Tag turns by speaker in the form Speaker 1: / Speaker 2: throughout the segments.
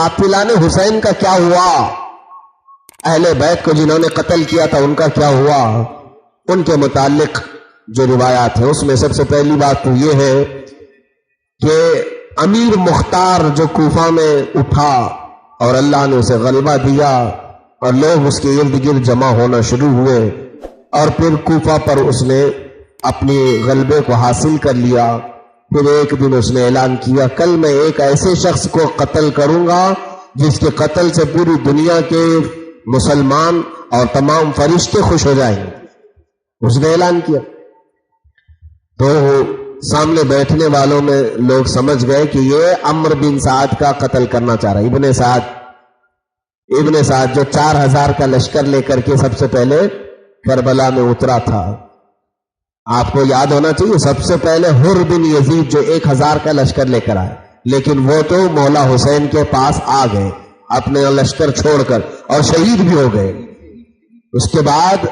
Speaker 1: कातिलाने हुसैन का क्या हुआ, अहले बैत को जिन्होंने कत्ल किया था उनका क्या हुआ, उनके मुतालिक जो रिवायात है उसमें सबसे पहली बात तो यह है कि अमीर मुख्तार जो कूफा में उठा और अल्लाह ने उसे गलबा दिया और लोग उसके इर्द गिर्द जमा होना शुरू हुए और फिर कूफा पर उसने अपने गलबे को हासिल कर लिया। फिर एक दिन उसने ऐलान किया, कल मैं एक ऐसे शख्स को कत्ल करूंगा जिसके कत्ल से पूरी दुनिया के मुसलमान और तमाम फरिश्ते खुश हो जाएंगे। उसने ऐलान किया तो सामने बैठने वालों में लोग समझ गए कि ये अम्र बिन साद का कत्ल करना चाह रहा है। इब्ने साद जो 4000 का लश्कर लेकर के सबसे पहले करबला में उतरा था। आपको याद होना चाहिए सबसे पहले हुर बिन यजीद जो 1000 का लश्कर लेकर आए, लेकिन वो तो मौला हुसैन के पास आ गए अपने लश्कर छोड़कर और शहीद भी हो गए। उसके बाद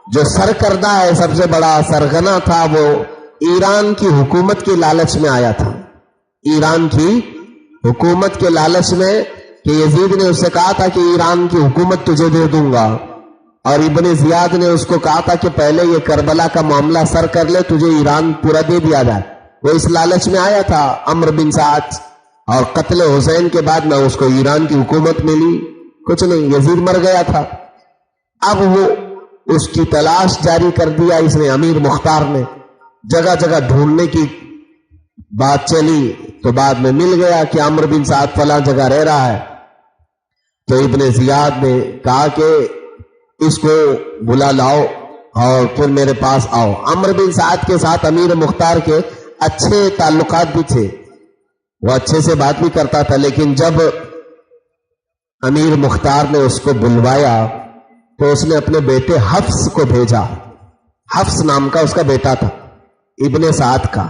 Speaker 1: जो सरकर्दा है, सबसे बड़ा सरगना था, वो ईरान की हुकूमत की लालच में आया था। ईरान की हुकूमत के लालच में कि यजीद ने उससे कहा था कि ईरान की हुकूमत तुझे दे दूंगा, और इब्ने जियाद ने उसको कहा था कि पहले ये करबला का मामला सर कर ले, तुझे ईरान पूरा दे दिया जाए। वो इस लालच में आया था अम्र बिन साद, और कत्ल हुसैन के बाद में उसको ईरान की हुकूमत मिली, कुछ नहीं, यजीद मर गया था। अब वो उसकी तलाश जारी कर दिया इसने, अमीर मुख्तार ने जगह जगह ढूंढने की बात चली, तो बाद में मिल गया कि अम्र बिन साद फला जगह रह रहा है। तो इब्ने जियाद ने कहा कि इसको बुला लाओ और फिर मेरे पास आओ। अम्र बिन साद के साथ अमीर मुख्तार के अच्छे ताल्लुकात भी थे, वो अच्छे से बात भी करता था, लेकिन जब अमीर मुख्तार ने उसको बुलवाया तो उसने अपने बेटे हफ्स को भेजा। हफ्स नाम का उसका बेटा था इब्ने साद का,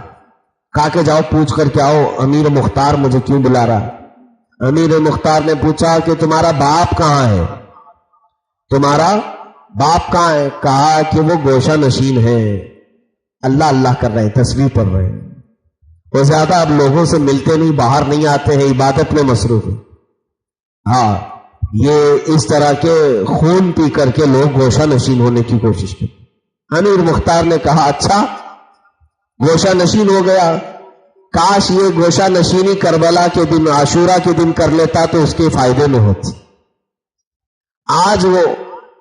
Speaker 1: कहा के जाओ पूछ करके आओ अमीर मुख्तार मुझे क्यों बुला रहा है। अमीर मुख्तार ने पूछा कि तुम्हारा बाप कहां है, तुम्हारा बाप कहां है। कहा कि वो गोशा नशीन है, अल्लाह अल्लाह कर रहे हैं, तस्बीह पढ़ रहे हैं, वो ज्यादा अब लोगों से मिलते नहीं, बाहर नहीं आते हैं, इबादत में मसरूफ है। हाँ, ये इस तरह के खून पी करके लोग गोशा नशीन होने की कोशिश करते। अमीर मुख्तार ने कहा अच्छा गोशा नशीन हो गया, काश ये गोशा नशीनी करबला के दिन, आशूरा के दिन कर लेता तो उसके फायदे में होती। आज वो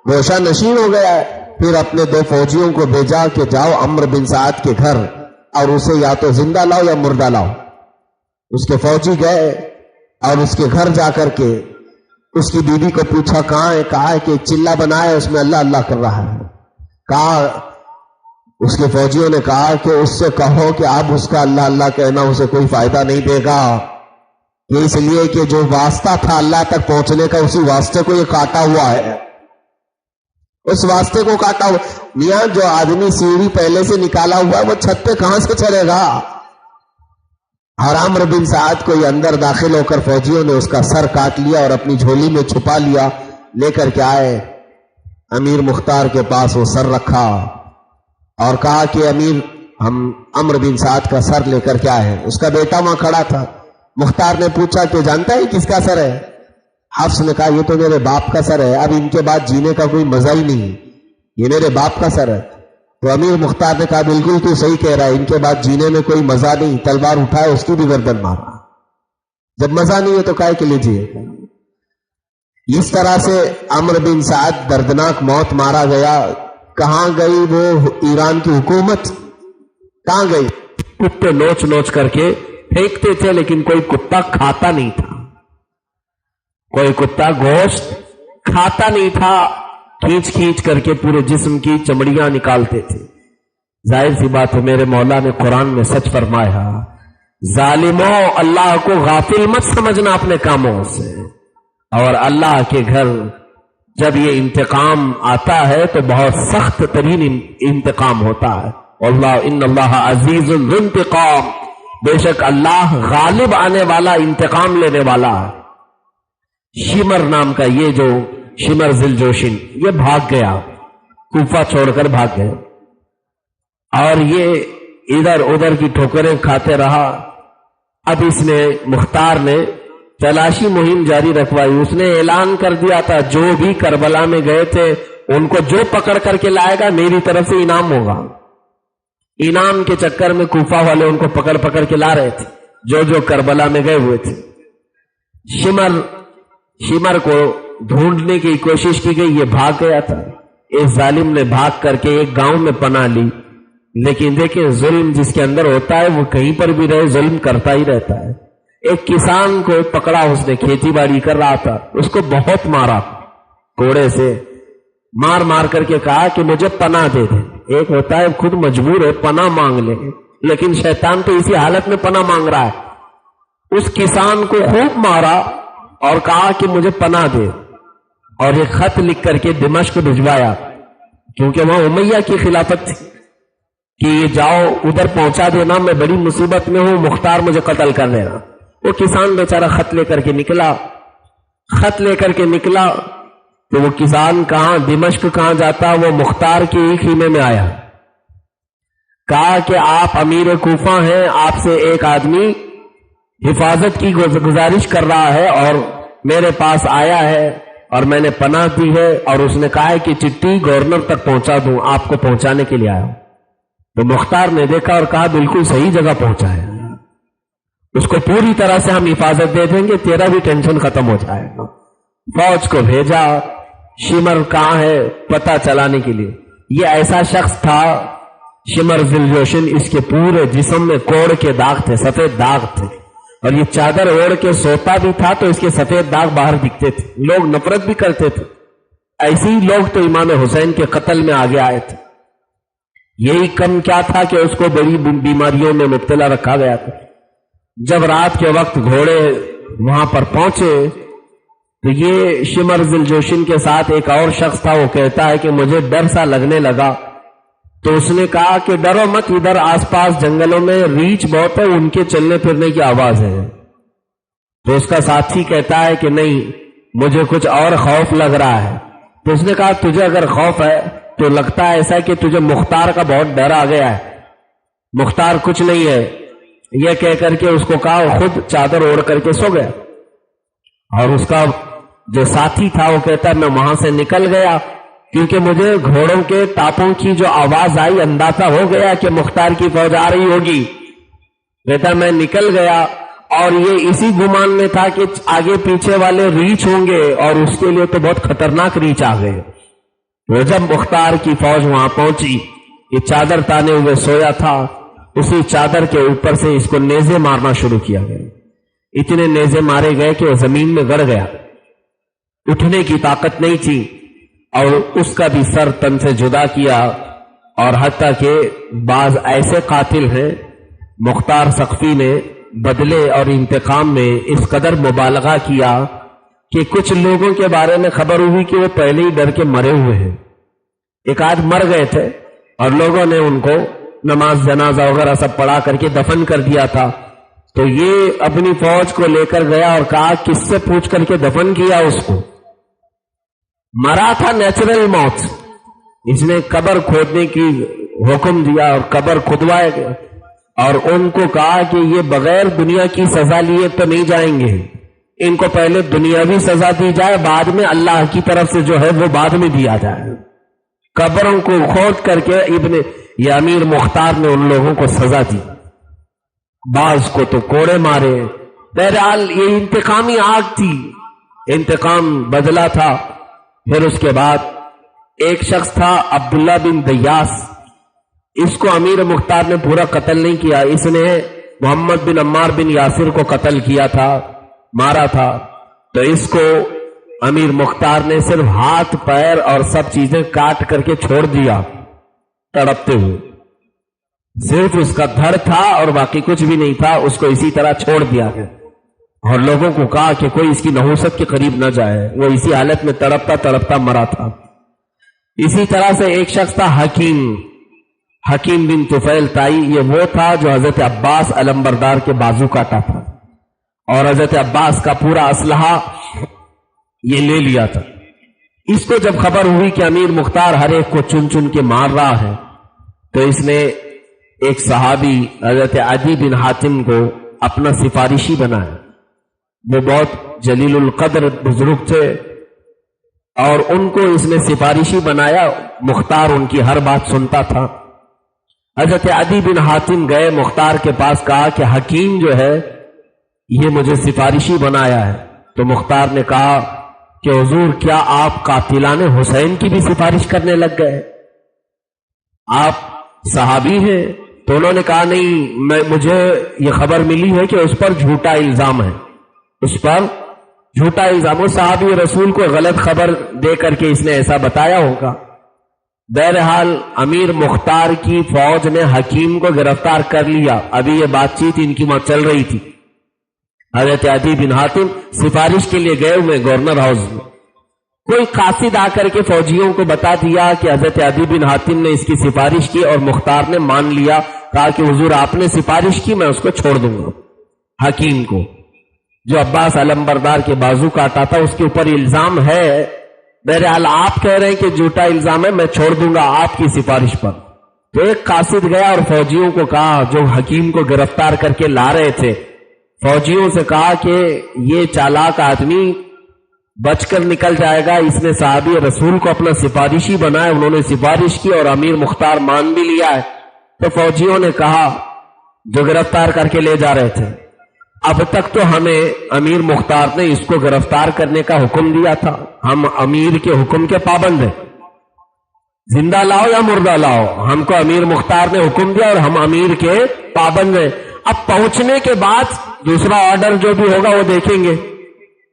Speaker 1: गोशा नशीन हो गया है। फिर अपने 2 फौजियों को भेजा कि जाओ अम्र बिन साद के घर और उसे या तो जिंदा लाओ या मुर्दा लाओ। उसके फौजी गए और उसके घर जाकर के उसकी बीवी को पूछा कहां है, कहा है कि चिल्ला बनाया उसमें अल्लाह अल्लाह कर रहा है। कहा, उसके फौजियों ने कहा कि उससे कहो कि आप उसका अल्लाह अल्लाह कहना उसे कोई फायदा नहीं देगा, ये इसलिए कि जो वास्ता था अल्लाह तक पहुंचने का उसी वास्ते को ये काटा हुआ है, उस वास्ते को काटा हुआ। मियां जो आदमी सीढ़ी पहले से निकाला हुआ वो छत पे कहां से चढ़ेगा। और अम्र बिन साद को अंदर दाखिल होकर फौजियों ने उसका सर काट लिया और अपनी झोली में छुपा लिया, लेकर के आए अमीर मुख्तार के पास, वो सर रखा और कहा कि अमीर हम अम्र बिन साद का सर लेकर के आए हैं। उसका बेटा वहां खड़ा था। मुख्तार ने पूछा कि जानता है किसका सर है। हफ्स ने कहा ये तो मेरे बाप का सर है, अब इनके बाद जीने का कोई मजा ही नहीं, ये मेरे बाप का सर है। तो अमीर मुख्तार ने कहा बिल्कुल तू सही कह रहा है, इनके बाद जीने में कोई मजा नहीं, तलवार उठाए उसकी भी गर्दन मारा, जब मजा नहीं है तो काय के लिए जिए। इस तरह से अम्र बिन साद दर्दनाक मौत मारा गया। कहां गई वो ईरान की हुकूमत, कहां गई। कुत्ते नोच नोच करके फेंकते थे, लेकिन कोई कुत्ता खाता नहीं था, कोई कुत्ता गोश्त खाता नहीं था, खींच खींच करके पूरे जिस्म की चमड़ियां निकालते थे। जाहिर सी बात है, मेरे मौला ने कुरान में सच फरमाया, जालिमों अल्लाह को गाफिल मत समझना अपने कामों से, और अल्लाह के घर जब ये इंतकाम आता है तो बहुत सख्त तरीन इंतकाम होता है। अल्लाह इन्नल्लाह अजीजुल ज़ु इंतकाम, बेशक अल्लाह गालिब आने वाला, इंतकाम लेने वाला है। शिमर नाम का ये जो शिमर जिलजोशिन, ये भाग गया, कूफा छोड़कर भाग गया और ये इधर उधर की ठोकरें खाते रहा। अब इसने मुख्तार ने तलाशी मुहिम जारी रखवाई। उसने ऐलान कर दिया था जो भी करबला में गए थे उनको जो पकड़ करके लाएगा मेरी तरफ से इनाम होगा। इनाम के चक्कर में कूफा वाले उनको पकड़ पकड़ के ला रहे थे जो जो करबला में गए हुए थे। शिमर को ढूंढने की कोशिश की गई, ये भाग गया था। इस जालिम ने भाग करके एक गांव में पनाह ली। लेकिन देखिए जुल्म जिसके अंदर होता है वो कहीं पर भी रहे जुल्म करता ही रहता है। एक किसान को पकड़ा, उसने खेती बाड़ी कर रहा था, उसको बहुत मारा, कोड़े से मार मार करके कहा कि मुझे पनाह दे दे। एक होता है खुद मजबूर है पनाह मांग ले, लेकिन शैतान तो इसी हालत में पनाह मांग रहा है। उस किसान को खूब मारा और कहा कि मुझे पनाह दे, और एक खत लिख करके दिमश्क भिजवाया, क्योंकि वहां उमैया की खिलाफत थी कि ये जाओ उधर पहुंचा देना, मैं बड़ी मुसीबत में हूं, मुख्तार मुझे कत्ल कर देना। वो किसान बेचारा खत लेकर के निकला। खत लेकर के निकला तो वो किसान कहां, दिमश्क कहां जाता, वो मुख्तार के ही खीमे में आया। कहा कि आप अमीर कूफा हैं, आपसे एक आदमी हिफाजत की गुजारिश कर रहा है और मेरे पास आया है और मैंने पनाह दी है, और उसने कहा है कि चिट्ठी गवर्नर तक पहुंचा दूं, आपको पहुंचाने के लिए आया। तो मुख्तार ने देखा और कहा बिल्कुल सही जगह पहुंचा है, उसको पूरी तरह से हम हिफाजत दे देंगे, तेरा भी टेंशन खत्म हो जाएगा। फौज को भेजा, शिमर कहां है पता चलाने के लिए। ये ऐसा शख्स था शिमर जिलजोशन, इसके पूरे जिस्म में कोड़ के दाग थे, सफेद दाग थे, और ये चादर ओढ़ के सोता भी था तो इसके सफेद दाग बाहर दिखते थे। लोग नफरत भी करते थे। ऐसे ही लोग तो इमाम हुसैन के कत्ल में आगे आए थे। यही कम क्या था कि उसको बड़ी बीमारियों में मुब्तला रखा गया था। जब रात के वक्त घोड़े वहां पर पहुंचे तो ये शिमर जिलजोशन के साथ एक और शख्स था। वो कहता है कि मुझे डर सा लगने लगा, तो उसने कहा कि डरो मत, इधर आसपास जंगलों में रीछ बहुत है, उनके चलने फिरने की आवाज है। तो उसका साथी कहता है कि नहीं, मुझे कुछ और खौफ लग रहा है। तो उसने कहा तुझे अगर खौफ है तो लगता है ऐसा कि तुझे मुख्तार का बहुत डर आ गया है। मुख्तार कुछ नहीं है, यह कह करके उसको कहा, खुद चादर ओढ़ करके सो गया। और उसका जो साथी था वो कहता मैं वहां से निकल गया, क्योंकि मुझे घोड़ों के टापों की जो आवाज आई अंदाजा हो गया कि मुख्तार की फौज आ रही होगी। कहता मैं निकल गया और ये इसी गुमान में था कि आगे पीछे वाले रीछ होंगे, और उसके लिए तो बहुत खतरनाक रीछ आ गए। तो जब मुख्तार की फौज वहां पहुंची, ये चादर ताने हुए सोया था, उसी चादर के ऊपर से इसको नेजे मारना शुरू किया गया। इतने नेजे मारे गए कि वो जमीन में गड़ गया, उठने की ताकत नहीं थी, और उसका भी सर तन से जुदा किया। और हत्ता के बाज ऐसे कातिल हैं, मुख्तार सख्फी ने बदले और इंतकाम में इस कदर मुबालगा किया कि कुछ लोगों के बारे में खबर हुई कि वो पहले ही डर के मरे हुए हैं। एक आज मर गए थे और लोगों ने उनको नमाज जनाजा वगैरह सब पढ़ा करके दफन कर दिया था। तो ये अपनी फौज को लेकर गया और कहा किससे पूछ करके दफन किया उसको। मरा था नेचुरल मौत। इसने कब्र खोदने की हुक्म दिया और कब्र खुदवाया गया, और उनको कहा कि ये बगैर दुनिया की सजा लिए तो नहीं जाएंगे, इनको पहले दुनियावी सजा दी जाए, बाद में अल्लाह की तरफ से जो है वो बाद में दिया जाए। कब्रों को खोद करके ये अमीर मुख्तार ने उन लोगों को सजा दी। बाज को तो कोड़े मारे। बहरहाल ये इंतकामी आग थी, इंतकाम बदला था। फिर उसके बाद एक शख्स था अब्दुल्ला बिन दयास, इसको अमीर मुख्तार ने पूरा कत्ल नहीं किया, इसने मोहम्मद बिन अम्मार बिन यासिर को कत्ल किया था, मारा था। तो इसको अमीर मुख्तार ने सिर्फ हाथ पैर और सब चीजें काट करके छोड़ दिया तड़पते हुए। सिर्फ उसका धड़ था और बाकी कुछ भी नहीं था, उसको इसी तरह छोड़ दिया गया। और लोगों को कहा कि कोई इसकी नहुसत के करीब न जाए। वो इसी हालत में तड़पता तड़पता मरा था। इसी तरह से एक शख्स था हकीम बिन तुफैल ताई। ये वो था जो हजरत अब्बास अलंबरदार के बाजू काटा था, और हजरत अब्बास का पूरा असलहा ये ले लिया था। इसको जब खबर हुई कि अमीर मुख्तार हर एक को चुन चुन के मार रहा है, तो इसने एक सहाबी हजरत अदी बिन हातिम को अपना सिफारिशी बनाया वो बहुत जलीलुल कद्र बुजुर्ग थे और उनको इसने सिफारिशी बनाया। मुख्तार उनकी हर बात सुनता था। हजरत अदी बिन हातिम गए मुख्तार के पास, कहा कि हकीम जो है ये मुझे सिफारिशी बनाया है। तो मुख्तार ने कहा कि हुजूर क्या आप कातिलाने हुसैन की भी सिफारिश करने लग गए? आप सहाबी हैं? तो उन्होंने कहा नहीं, मुझे ये खबर मिली है कि उस पर झूठा इल्जाम है, उस पर झूठा इल्जाम, वो सहाबी रसूल को गलत खबर दे करके इसने ऐसा बताया होगा। बहरहाल अमीर मुख्तार की फौज ने हकीम को गिरफ्तार कर लिया। अभी ये बातचीत इनकी वहां चल रही थी। हजरत अदी बिन हातिम सिफारिश के लिए गए हुए गवर्नर हाउस में। कोई कासिद आकर के फौजियों को बता दिया कि हजरत अदी बिन हातिम ने इसकी सिफारिश की और मुख्तार ने मान लिया। कहा कि हुजूर आपने सिफारिश की, मैं उसको छोड़ दूंगा। हकीम को, जो अब्बास अलंबरदार के बाजू काटा था, उसके ऊपर इल्जाम है। बहरहाल आप कह रहे हैं कि झूठा इल्जाम है, मैं छोड़ दूंगा आपकी सिफारिश पर। तो एक कासिद गया और फौजियों को कहा, जो हकीम को गिरफ्तार करके ला रहे थे, फौजियों से कहा कि ये चालाक आदमी बचकर निकल जाएगा, इसने साहबी रसूल को अपना सिफारिशी बनाया। उन्होंने सिफारिश की और अमीर मुख्तार मान भी लिया है। तो फौजियों ने कहा, जो गिरफ्तार करके ले जा रहे थे, अब तक तो हमें अमीर मुख्तार ने इसको गिरफ्तार करने का हुक्म दिया था, हम अमीर के हुक्म के पाबंद हैं, जिंदा लाओ या मुर्दा लाओ, हमको अमीर मुख्तार ने हुक्म दिया और हम अमीर के पाबंद हैं। अब पहुंचने के बाद दूसरा ऑर्डर जो भी होगा वो देखेंगे,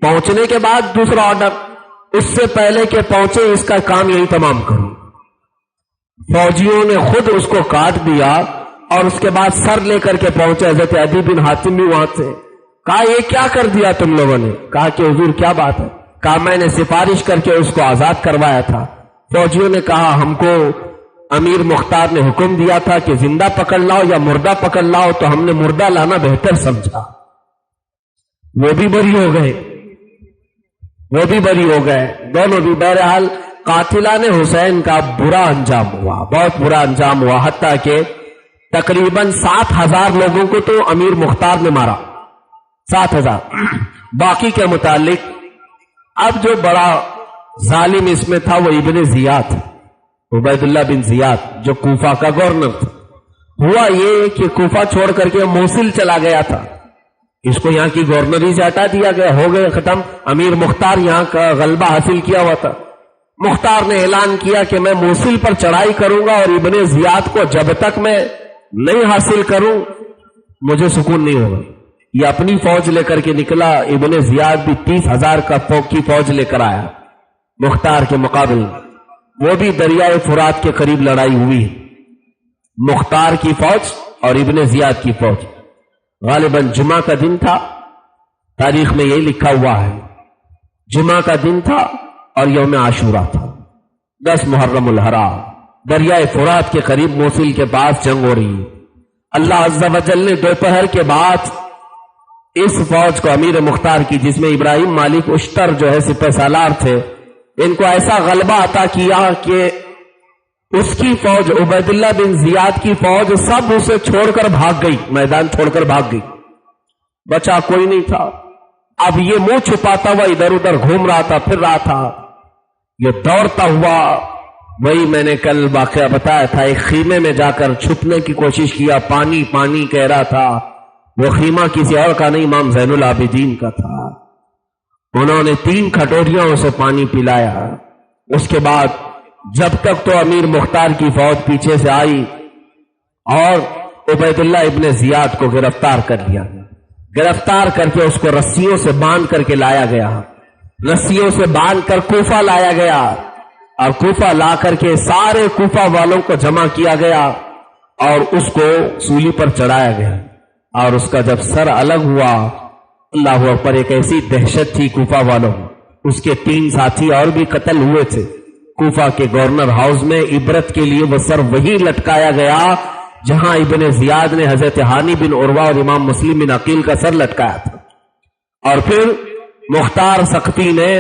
Speaker 1: पहुंचने के बाद दूसरा ऑर्डर, उससे पहले के पहुंचे इसका काम यही तमाम करूं। फौजियों ने खुद उसको काट दिया और उसके बाद सर लेकर के पहुंचे। हजरत अदी बिन हातिम भी वहां से। कहा ये क्या कर दिया तुम लोगों ने? कहा कि हुजूर क्या बात है? कहा मैंने सिफारिश करके उसको आजाद करवाया था। फौजियों ने कहा हमको अमीर मुख्तार ने हुक्म दिया था कि जिंदा पकड़ लाओ या मुर्दा पकड़ लाओ, तो हमने मुर्दा लाना बेहतर समझा। वो भी बरी हो गए, वो भी बरी हो गए, दोनों भी। बहरहाल कातिलाने हुसैन का बुरा अंजाम हुआ, बहुत बुरा अंजाम हुआ। हत्ता के तकरीबन 7,000 लोगों को तो अमीर मुख्तार ने मारा, 7,000। बाकी के मुतालिक अब जो बड़ा जालिम इसमें था वो इब्ने जियाद, उबैदुल्लाह बिन जियाद, जो कूफा का गवर्नर था। हुआ ये कि कूफा छोड़ करके मोसिल चला गया था, इसको यहां की गवर्नरी से हटा दिया गया, हो गए खत्म। अमीर मुख्तार यहां का गलबा हासिल किया हुआ था। मुख्तार ने ऐलान किया कि मैं मोसिल पर चढ़ाई करूंगा और इब्ने जियाद को जब तक मैं नहीं हासिल करूं मुझे सुकून नहीं होगा। ये अपनी फौज लेकर के निकला। इब्ने जियाद भी 30,000 की फौज लेकर आया मुख्तार के मुकाबले। वो भी दरियाए फुरात के करीब लड़ाई हुई, मुख्तार की फौज और इब्ने जियाद की फौज। गालिबन जुमा का दिन था, तारीख में यही लिखा हुआ है, जुमा का दिन था और यौम आशूरा था, 10 मुहर्रमुल हराम। दरियाए फुरात के करीब मोसिल के पास जंग हो रही। अल्लाह अज़्ज़ा वजल ने दोपहर के बाद इस फौज को अमीर मुख्तार की, जिसमें इब्राहिम मालिक उश्तर जो है सिपह सालार थे, इनको ऐसा गलबा अता किया कि उसकी फौज, उबैदुल्लाह बिन जियाद की फौज, सब उसे छोड़कर भाग गई, मैदान छोड़कर भाग गई, बचा कोई नहीं था। अब ये मुंह छुपाता हुआ इधर उधर घूम रहा था, फिर रहा था, ये दौड़ता हुआ, वही मैंने कल वाकया बताया था, एक खीमे में जाकर छुपने की कोशिश किया, पानी पानी कह रहा था। वो खीमा किसी और का नहीं, इमाम ज़ैनुल आबिदीन का था। उन्होंने 3 कटोरियां उसे पानी पिलाया। उसके बाद जब तक तो अमीर मुख्तार की फौज पीछे से आई और उबैदुल्लाह इब्ने जियाद को गिरफ्तार कर लिया। गिरफ्तार करके उसको रस्सियों से बांध करके लाया गया, रस्सियों से बांध कर कूफा लाया गया और कूफा ला करके सारे कूफा वालों को जमा किया गया और उसको सूली पर चढ़ाया गया। और उसका जब सर अलग हुआ, अल्लाह अकबर, एक ऐसी दहशत थी कूफा वालों में। उसके 3 साथी और भी कत्ल हुए थे कूफा के गवर्नर हाउस में। इबरत के लिए वह सर वही लटकाया गया जहां इब्ने जियाद ने हजरत हानी बिन उर्वा और इमाम मुस्लिम बिन अकील का सर लटकाया था। और फिर मुख्तार सख्ती ने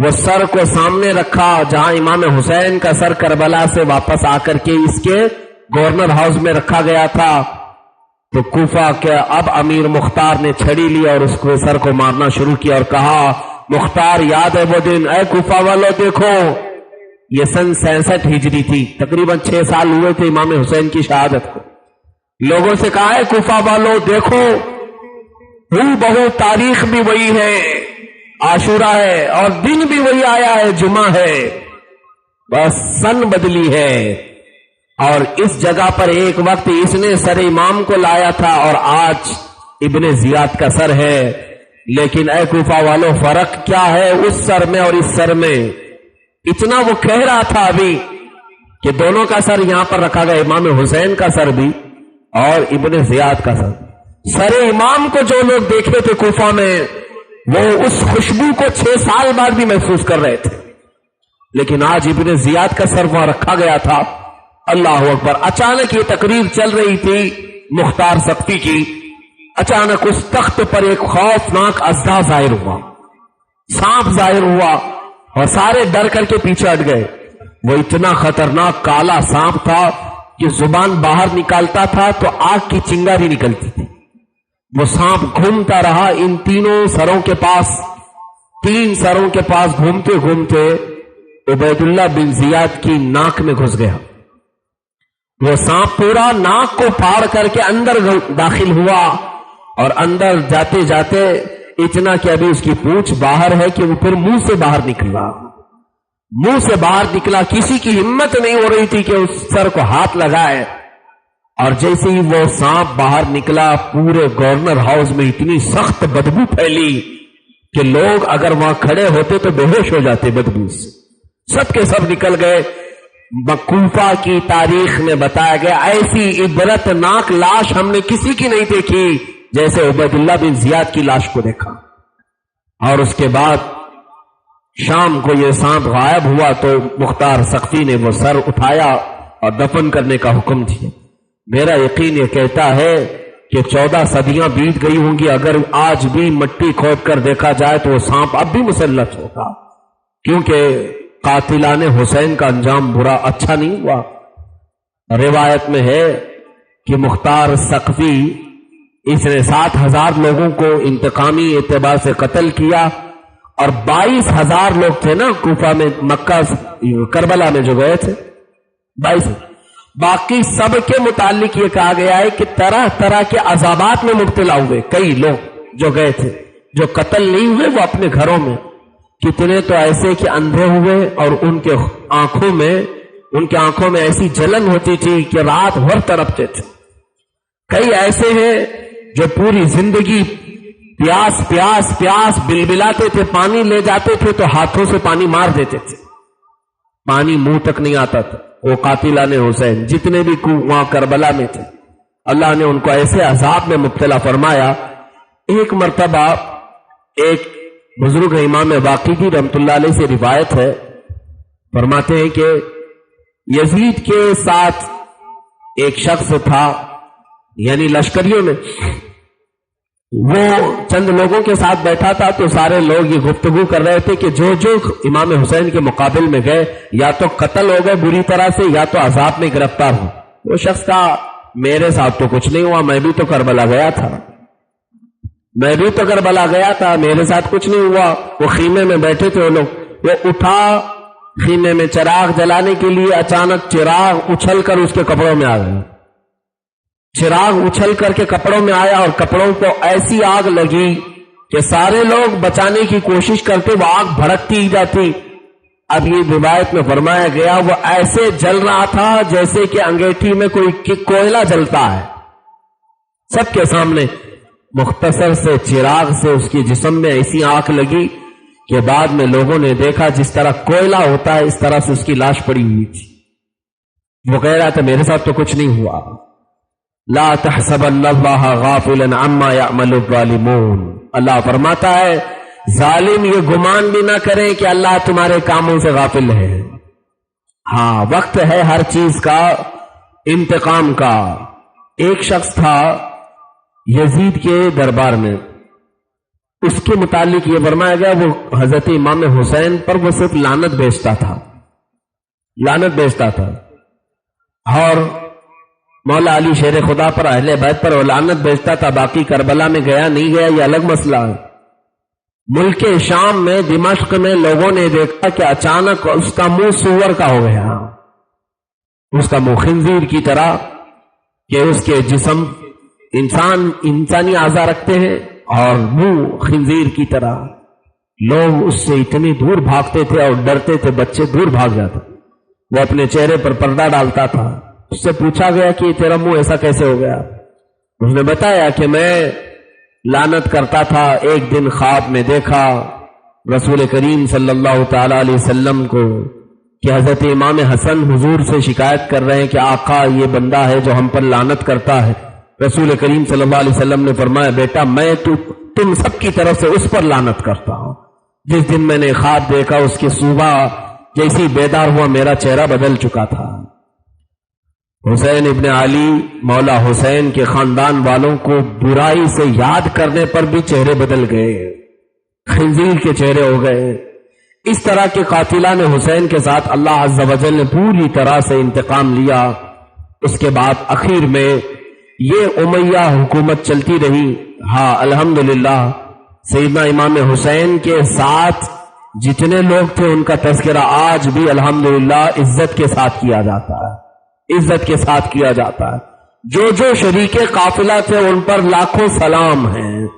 Speaker 1: वो सर को सामने रखा जहां इमाम हुसैन का सर करबला से वापस आकर के इसके गवर्नर हाउस में रखा गया था। तो कूफा के अब अमीर मुख्तार ने छड़ी ली और उसके सर को मारना शुरू किया और कहा, मुख्तार याद है वो दिन, ऐ कूफा वालों देखो। ये सन 67 हिजरी थी, तकरीबन 6 साल हुए थे इमाम हुसैन की शहादत को। लोगों से कहा है कूफा वालों देखो, हूँ बहु तारीख भी वही है, आशूरा है, और दिन भी वही आया है, जुमा है, बस सन बदली है। और इस जगह पर एक वक्त इसने सर इमाम को लाया था और आज इब्ने जियाद का सर है। लेकिन ऐ कूफा वालों, फर्क क्या है उस सर में और इस सर में? इतना वो कह रहा था अभी कि दोनों का सर यहां पर रखा गया, इमाम हुसैन का सर भी और इब्ने जियाद का सर। सर इमाम को जो लोग देखे थे कूफा में, वो उस खुशबू को 6 साल बाद भी महसूस कर रहे थे। लेकिन आज इब्ने जियाद का सर वहां रखा गया था। अल्लाह अकबर। अचानक ये तकरीर चल रही थी मुख्तार सख्ती की। अचानक उस तख्त पर एक खौफनाक अज़दा जाहिर हुआ, सांप जाहिर हुआ और सारे डर करके पीछे हट गए। वो इतना खतरनाक काला सांप था कि जुबान बाहर निकालता था तो आग की चिंगारी निकलती थी। वो सांप घूमता रहा इन तीनों सरों के पास, 3 सरों के पास घूमते घूमते उबैदुल्लाह बिन जियाद की नाक में घुस गया। वो सांप पूरा नाक को फाड़ करके अंदर दाखिल हुआ और अंदर जाते जाते इतना कि अभी उसकी पूंछ बाहर है कि वो फिर मुंह से बाहर निकला। मुंह से बाहर निकला, किसी की हिम्मत नहीं हो रही थी कि उस सर को हाथ लगाए। और जैसे ही वो सांप बाहर निकला, पूरे गवर्नर हाउस में इतनी सख्त बदबू फैली कि लोग अगर वहां खड़े होते तो बेहोश हो जाते बदबू से। सबके सब निकल गए। कूफा की तारीख में बताया गया, ऐसी इबरतनाक लाश हमने किसी की नहीं देखी जैसे उबैदुल्लाह बिन जियाद की लाश को देखा। और उसके बाद शाम को यह सांप गायब हुआ तो मुख्तार सख्ती ने वो सर उठाया और दफन करने का हुक्म दिया। मेरा यकीन ये कहता है कि 14 सदियां बीत गई होंगी, अगर आज भी मिट्टी खोद कर देखा जाए तो वो सांप अब भी मुसल्लत होगा, क्योंकि कातिलाने हुसैन का अंजाम बुरा अच्छा नहीं हुआ। रिवायत में है कि मुख्तार सख्ती इसने 7,000 लोगों को इंतकामी एतबार से कत्ल किया और 22,000 लोग थे ना कूफा में, मक्का करबला में जो गए थे 22। बाकी सबके मुतालिक ये कहा गया है कि तरह तरह के अजाबात में मुब्तला हुए कई लोग जो गए थे। जो कत्ल नहीं हुए वो अपने घरों में, कितने तो ऐसे कि अंधे हुए और उनके आंखों में ऐसी जलन होती थी कि रात भर तड़पते थे। कई ऐसे हैं जो पूरी जिंदगी प्यास प्यास प्यास बिलबिलाते थे, पानी ले जाते थे तो हाथों से पानी मार देते थे, पानी मुंह तक नहीं आता था। वो कातिलाने हुसैन जितने भी वहां करबला में थे, अल्लाह ने उनको ऐसे अजाब में मुब्तला फरमाया। एक मर्तबा एक बुजुर्ग इमाम वाक़िदी रहमतुल्लाह अलैह से रिवायत है, फरमाते हैं कि यजीद के साथ एक शख्स था, यानी लश्करियों में, वो चंद लोगों के साथ बैठा था तो सारे लोग ये गुफ्तगू कर रहे थे कि जो जो इमाम हुसैन के मुकाबिल में गए या तो कत्ल हो गए बुरी तरह से या तो अजाब में गिरफ्तार हो। वो शख्स कहा मेरे साथ तो कुछ नहीं हुआ, मैं भी तो करबला गया था, मेरे साथ कुछ नहीं हुआ। वो खीमे में बैठे थे वो लोग, वो उठा खीमे में चिराग जलाने के लिए, अचानक चिराग उछल कर उसके कपड़ों में आ गया। चिराग उछल करके कपड़ों में आया और कपड़ों को ऐसी आग लगी कि सारे लोग बचाने की कोशिश करते, वो आग भड़कती ही जाती। अब ये रिवायत में फरमाया गया वो ऐसे जल रहा था जैसे कि अंगीठी में कोई कोयला जलता है। सबके सामने मुख्तसर से चिराग से उसकी जिस्म में ऐसी आग लगी कि बाद में लोगों ने देखा जिस तरह कोयला होता है इस तरह से उसकी लाश पड़ी हुई थी। वो कह रहा था मेरे साथ तो कुछ नहीं हुआ। ला तहसबन्नल्लाह गाफिलन अम्मा यअमलुज़ ज़ालिमून, अल्लाह फरमाता है जालिम ये गुमान भी ना करें कि अल्लाह तुम्हारे कामों से गाफिल है। हाँ, वक्त है हर चीज का इंतकाम का। एक शख्स था यजीद के दरबार में, उसके मुतालिक ये फरमाया गया वो हजरत इमाम हुसैन पर वो सिर्फ लानत भेजता था और मौला अली शेर खुदा पर, अहले बैत पर वो लानत भेजता था, बाकी करबला में गया नहीं गया ये अलग मसला है। मुल्क शाम में, दिमाश्क में लोगों ने देखा कि अचानक उसका मुंह सूअर का हो गया, उसका मुंह खिंजीर की तरह, कि उसके जिस्म इंसानी आजा रखते हैं और मुंह खिंजीर की तरह। लोग उससे इतनी दूर भागते थे और डरते थे, बच्चे दूर भाग जाते। वो अपने चेहरे पर पर्दा डालता था। उससे पूछा गया कि तेरा मुंह ऐसा कैसे हो गया? उसने बताया कि मैं लानत करता था, एक दिन ख्वाब में देखा रसूल करीम सल्लल्लाहु ताला अलैहि वसल्लम को कि हजरत इमाम हसन हुजूर से शिकायत कर रहे हैं कि आका ये बंदा है जो हम पर लानत करता है। रसूल करीम सल्लल्लाहु अलैहि वसल्लम ने फरमाया, बेटा मैं तुम सबकी तरफ से उस पर लानत करता हूं। जिस दिन मैंने ख्वाब देखा उसकी सुबह जैसी बेदार हुआ मेरा चेहरा बदल चुका था। हुसैन इब्ने अली मौला हुसैन के खानदान वालों को बुराई से याद करने पर भी चेहरे बदल गए, खंजीर के चेहरे हो गए। इस तरह के कातिला ने हुसैन के साथ अल्लाह अज़्ज़ा वजल ने पूरी तरह से इंतकाम लिया। उसके बाद आखिर में ये उमैया हुकूमत चलती रही। हाँ, अल्हम्दुलिल्लाह सैयदना इमाम हुसैन के साथ जितने लोग थे उनका तज़किरा आज भी अल्हम्दुलिल्लाह इज्जत के साथ किया जाता है, इज्जत के साथ किया जाता है। जो जो शरीके काफिला थे उन पर लाखों सलाम हैं,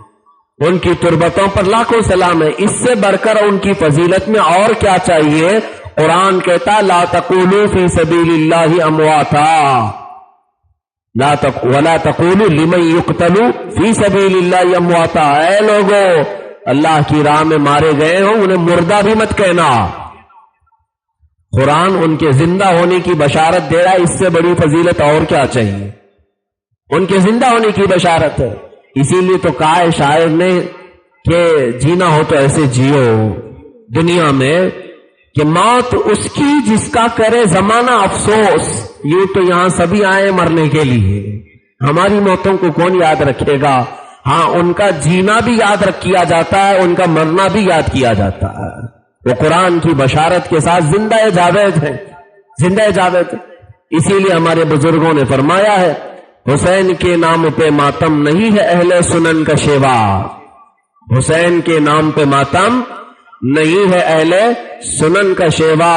Speaker 1: उनकी तुरबतों पर लाखों सलाम है। इससे बढ़कर उनकी फजीलत में और क्या चाहिए? कुरान कहता ला तक़ूलू फी सबीलिल्लाहि अमवाता वला तक़ूलू लिमन युक़तलू फी सबीलिल्लाहि अमवाता। ऐ लोगों, अल्लाह की राह में मारे गए हो उन्हें मुर्दा भी मत कहना। कुरान उनके जिंदा होने की बशारत दे रहा है, इससे बड़ी फजीलत और क्या चाहिए? उनके जिंदा होने की बशारत है। इसीलिए तो कहा है शायर ने कि जीना हो तो ऐसे जियो दुनिया में कि मौत उसकी जिसका करे जमाना अफसोस। यूं तो यहां सभी आए मरने के लिए, हमारी मौतों को कौन याद रखेगा? हाँ, उनका जीना भी याद किया जाता है, उनका मरना भी याद किया जाता है। वो कुरान की बशारत के साथ जिंदा जावेद है, जिंदा जावेद। इसीलिए हमारे बुजुर्गों ने फरमाया है, हुसैन के नाम पे मातम नहीं है अहले सुनन का शेवा। हुसैन के नाम पे मातम नहीं है अहले सुनन का शेवा।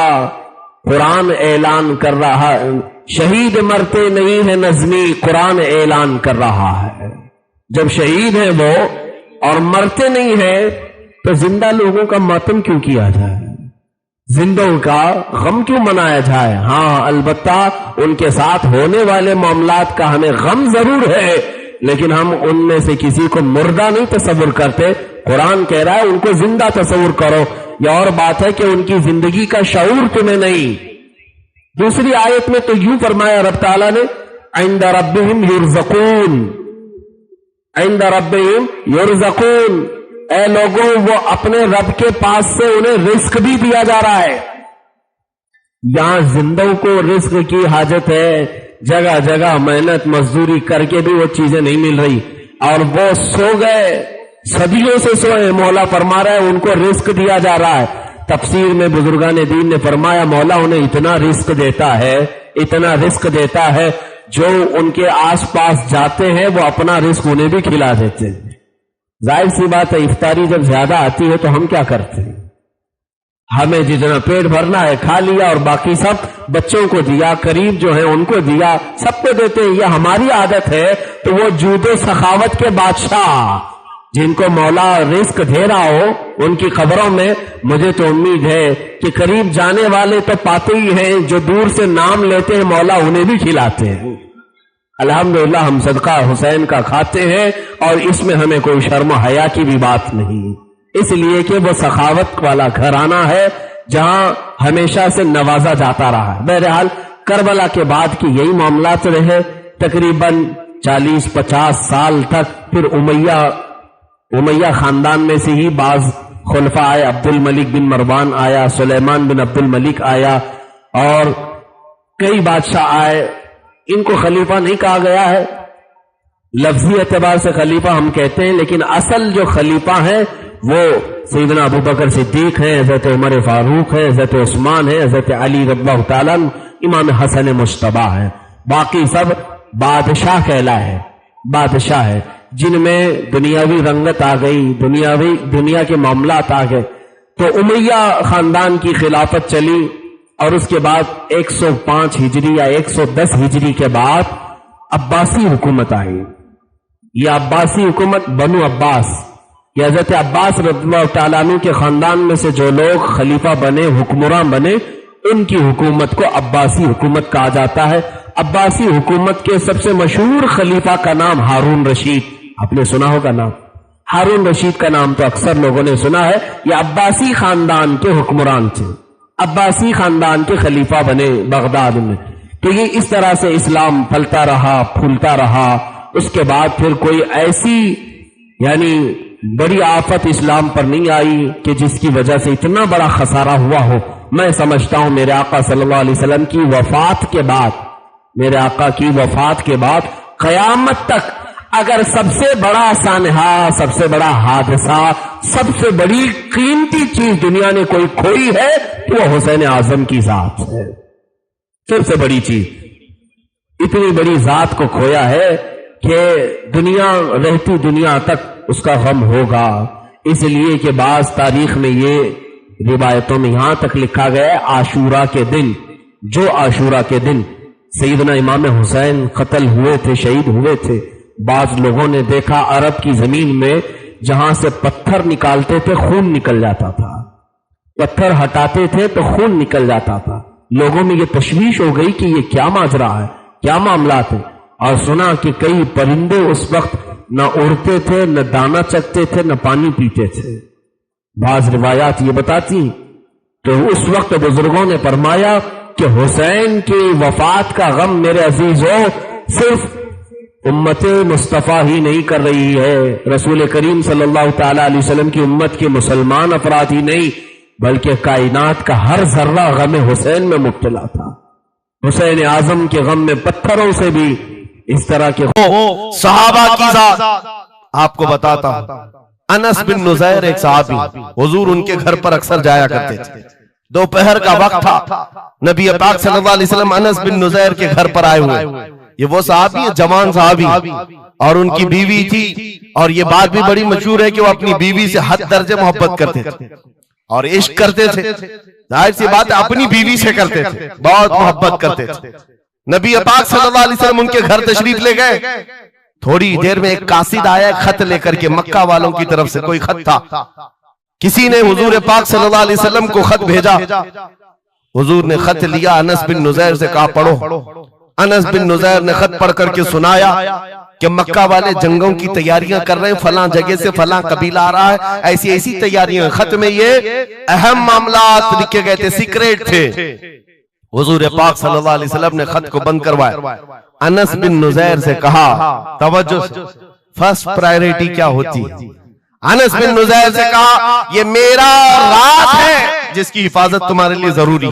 Speaker 1: कुरान ऐलान कर रहा है, शहीद मरते नहीं है नज़मी, कुरान ऐलान कर रहा है। जब शहीद है वो और मरते नहीं है तो जिंदा लोगों का मातम क्यों किया जाए? जिंदों का गम क्यों मनाया जाए? हाँ, अलबत्ता उनके साथ होने वाले मामलात का हमें गम जरूर है, लेकिन हम उनमें से किसी को मुर्दा नहीं तस्वुर करते। कुरान कह रहा है उनको जिंदा तस्वुर करो। यह और बात है कि उनकी जिंदगी का शऊर तुम्हें नहीं। दूसरी आयत में तो यूं फरमाया रब ताला ने, इंद रब्बिहिम युरज़क़ून, इंद रब्बिहिम युरज़क़ून। ऐ लोगों, वो अपने रब के पास से उन्हें रिस्क भी दिया जा रहा है। यहां जिंदों को रिस्क की हाजत है, जगह जगह मेहनत मजदूरी करके भी वो चीजें नहीं मिल रही और वो सो गए, सदियों से सोए। मौला फरमा रहा है उनको रिस्क दिया जा रहा है। तफसीर में बुजुर्गान दीन ने फरमाया मौला उन्हें इतना रिस्क देता है, इतना रिस्क देता है, जो उनके आसपास जाते हैं वो अपना रिस्क उन्हें भी खिला देते हैं। जाहिर सी बात है, इफ्तारी जब ज्यादा आती है तो हम क्या करते हैं? हमें जितना पेट भरना है खा लिया और बाकी सब बच्चों को दिया, करीब जो है उनको दिया, सबको देते हैं। यह हमारी आदत है। तो वो जूदो सखावत के बादशाह जिनको मौला रिस्क दे रहा हो, उनकी खबरों में मुझे तो उम्मीद है कि करीब जाने वाले तो पाते ही हैं, जो दूर से नाम लेते हैं मौला उन्हें भी खिलाते हैं। अल्हम्दुलिल्लाह हम सदका हुसैन का खाते हैं और इसमें हमें कोई शर्म हया की भी बात नहीं, इसलिए कि वो सखावत वाला घराना है जहां हमेशा से नवाजा जाता रहा है। बहरहाल करबला के बाद की यही मामलात रहे तकरीबन 40-50 साल तक। फिर उमैया खानदान में से ही बाज खुलफा आए, अब्दुल मलिक बिन मरवान आया, सुलेमान बिन अब्दुल मलिक आया और कई बादशाह आए। इनको खलीफा नहीं कहा गया है, लफ्जी एतबार से खलीफा हम कहते हैं, लेकिन असल जो खलीफा है वो सैयदना अबू बकर सिद्दीक है, हज़रत उमर फारूक है, हज़रत उस्मान है, हज़रत अली रज़ियल्लाहु ताला, इमाम हसन मुश्तबा है। बाकी सब बादशाह कहला है, बादशाह है, जिनमें दुनियावी रंगत आ गई, दुनिया के मामलात आ गए। तो उमैया खानदान की खिलाफत चली और उसके बाद 105 हिजरी या 110 हिजरी के बाद अब्बासी हुकूमत आई। यह अब्बासी हुकूमत बनु अब्बास, हजरत अब्बास रज़ियल्लाहु तआला अन्हु के खानदान में से जो लोग खलीफा बने, हुक्मरान बने, उनकी हुकूमत को अब्बासी हुकूमत कहा जाता है। अब्बासी हुकूमत के सबसे मशहूर खलीफा का नाम हारून रशीद, आपने सुना होगा नाम, हारून रशीद का नाम तो अक्सर लोगों ने सुना है। ये अब्बासी खानदान के हुक्मरान थे, अब्बासी खानदान के खलीफा बने बगदाद में। तो ये इस तरह से इस्लाम फलता रहा, फूलता रहा। उसके बाद फिर कोई ऐसी यानी बड़ी आफत इस्लाम पर नहीं आई कि जिसकी वजह से इतना बड़ा खसारा हुआ हो। मैं समझता हूं मेरे आका सल्लल्लाहु अलैहि वसल्लम की वफात के बाद, मेरे आका की वफात के बाद कयामत तक अगर सबसे बड़ा सानहा, सबसे बड़ा हादसा, सबसे बड़ी कीमती चीज दुनिया ने कोई खोई है तो वह हुसैन आजम की जात है। सबसे बड़ी चीज, इतनी बड़ी जात को खोया है कि दुनिया रहती दुनिया तक उसका गम होगा। इसलिए कि बाज तारीख में ये रिवायतों में यहां तक लिखा गया है, आशूरा के दिन, जो आशूरा के दिन सैयदना इमाम हुसैन कत्ल हुए थे, शहीद हुए थे। बाज लोगों ने देखा अरब की जमीन में जहां से पत्थर निकालते थे खून निकल जाता था, पत्थर हटाते थे तो खून निकल जाता था। लोगों में यह तशवीश हो गई कि यह क्या माजरा है, क्या मामला थे। और सुना कि कई परिंदे उस वक्त न उड़ते थे, न दाना चखते थे, न पानी पीते थे। बाज रिवायात ये बताती। तो उस वक्त बुजुर्गों ने फरमाया कि हुसैन की वफात का गम मेरे अजीजों सिर्फ उम्मत मुस्तफ़ा ही नहीं कर रही है, रसूल करीम सल्लल्लाहु तआला अलैहि वसल्लम की उम्मत के मुसलमान अफराद ही नहीं, बल्कि कायनात का हर जर्रा गम हुसैन में मुब्तला था। हुसैन आजम के गम में पत्थरों से भी इस तरह के
Speaker 2: सहाबा की जात आपको बताता हूं। अनस बिन नुज़ैर एक सहाबी, हुजूर उनके घर पर अक्सर जाया करते थे। दोपहर का वक्त था, नबी पाक सल्लल्लाहु अलैहि वसल्लम अनस बिन नुज़ैर के घर पर आए हुए। ये वो सहाबी है, जवान सहाबी, और उनकी बीवी थी। और ये बात भी बड़ी मशहूर है कि वो अपनी बीवी से हद दर्जे मोहब्बत करते थे और इश्क करते थे। जाहिर सी बात है अपनी बीवी से करते थे, बहुत मोहब्बत करते थे। नबी पाक सल्लल्लाहु अलैहि वसल्लम उनके घर तशरीफ ले गए। थोड़ी देर में एक कासिद आया खत लेकर के, मक्का वालों की तरफ से कोई खत था। किसी ने हुजूर पाक सल्लल्लाहु अलैहि वसल्लम को खत भेजा। हुजूर ने खत लिया, अनस बिन नुज़ैर से कहा पढ़ो। अनस बिन नुज़ैर ने खत पढ़ करके सुनाया कि मक्का वाले जंगों की तैयारियां कर रहे हैं, फलां जगह से फलां कबीला आ रहा है, ऐसी ऐसी तैयारियां। खत में ये अहम मामलात लिखे गए थे, सीक्रेट थे। हुजूर पाक सल्लल्लाहु अलैहि वसल्लम ने खत को बंद करवाया। अनस बिन नुज़ैर से कहा, तवज्जो, फर्स्ट प्रायोरिटी क्या होती है? अनस बिन नुज़ैर से कहा, ये मेरा राज है जिसकी हिफाजत तुम्हारे लिए जरूरी,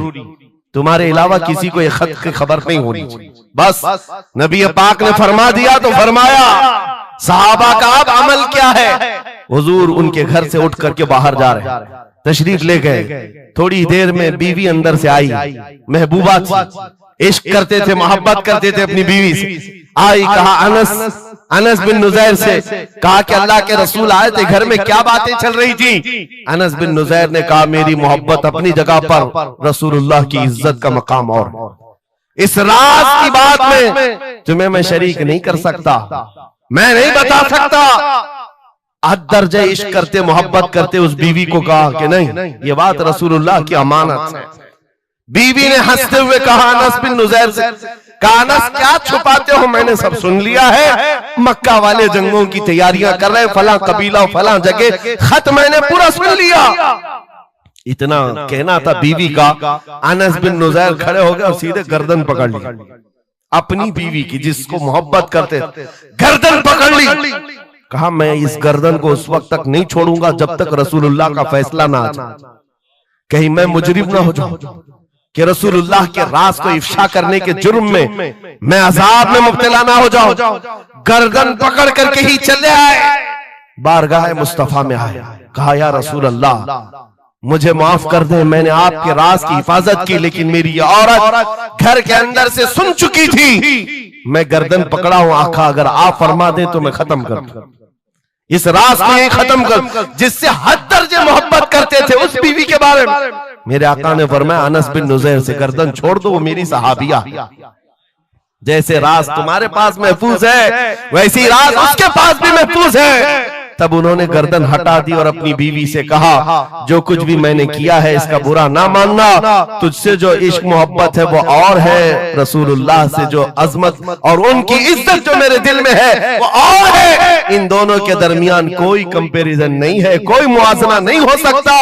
Speaker 2: तुम्हारे अलावा किसी को ये खत की खबर नहीं होनी चाहिए। बस नबी पाक ने फरमा दिया तो फरमाया। सहाबा का अब अमल क्या है? हुजूर उनके घर से उठ करके बाहर जा रहे हैं, तशरीफ ले गए। थोड़ी देर में बीवी अंदर से आई, महबूबा थी, इश्क करते थे, मोहब्बत करते थे अपनी बीवी से। आई, कहा अनस बिन नुज़ैर से कहा कि अल्लाह के रसूल आए थे, घर में क्या बातें चल रही थी? अनस बिन नुज़ैर ने कहा, मेरी मोहब्बत अपनी जगह पर, रसूलुल्लाह की इज्जत का मकाम और। इस राज की बात में तुम्हें मैं शरीक नहीं कर सकता, मैं नहीं बता सकता। हद दर्जे इश्क करते, मोहब्बत करते उस बीवी को कहा कि नहीं, ये बात रसूलुल्लाह की अमानत है। बीवी ने हंसते हुए कहा अनस बिन नुज़ैर से, कहा अनस क्या छुपाते हो, मैंने सब सुन लिया है। मक्का वाले जंगों की तैयारियां कर रहे, फलां कबीला फलां जगह, खत मैंने पूरा सुन लिया। इतना कहना था बीवी का। अनस बिन नुज़ैर खड़े हो गए और सीधे गर्दन पकड़ ली अपनी बीवी की, जिसको मोहब्बत करते, गर्दन पकड़ ली। कहा मैं इस गर्दन को उस वक्त तक नहीं छोड़ूंगा जब तक रसूलुल्लाह का फैसला ना आ जाए, कहीं मैं मुजरिम ना हो जाऊं कि रसूलुल्लाह के राज को इफ्शा करने के जुर्म में मैं अजाब में मुब्तला ना हो जाऊं। गर्दन पकड़ करके ही चले आए, बारगाह मुस्तफा में आए। कहा या रसूल अल्लाह, मुझे माफ कर दे, मैंने आपके राज की हिफाजत की, लेकिन मेरी ये औरत घर के अंदर से सुन चुकी थी, मैं गर्दन पकड़ा हूं, आका अगर आप फरमा दे तो मैं खत्म कर दूं, इस राज को ये खत्म कर, जिससे हद दर्जे मोहब्बत करते थे उस बीवी के बारे में। मेरे आका ने फरमाया अनस बिन नुज़ैर से गर्दन छोड़ दो, वो मेरी सहाबिया। जैसे राज तुम्हारे पास महफूज है वैसी राज उसके पास भी महफूज है। तब उन्होंने गर्दन हटा दी और अपनी बीवी से कहा जो कुछ भी मैंने किया है इसका बुरा ना मानना, तुझसे जो इश्क मोहब्बत है वो और है, रसूलुल्लाह से जो अजमत और उनकी इज्जत जो मेरे दिल में है वो और है। इन दोनों के दरमियान कोई कंपैरिजन नहीं है, कोई मुआजना नहीं हो सकता।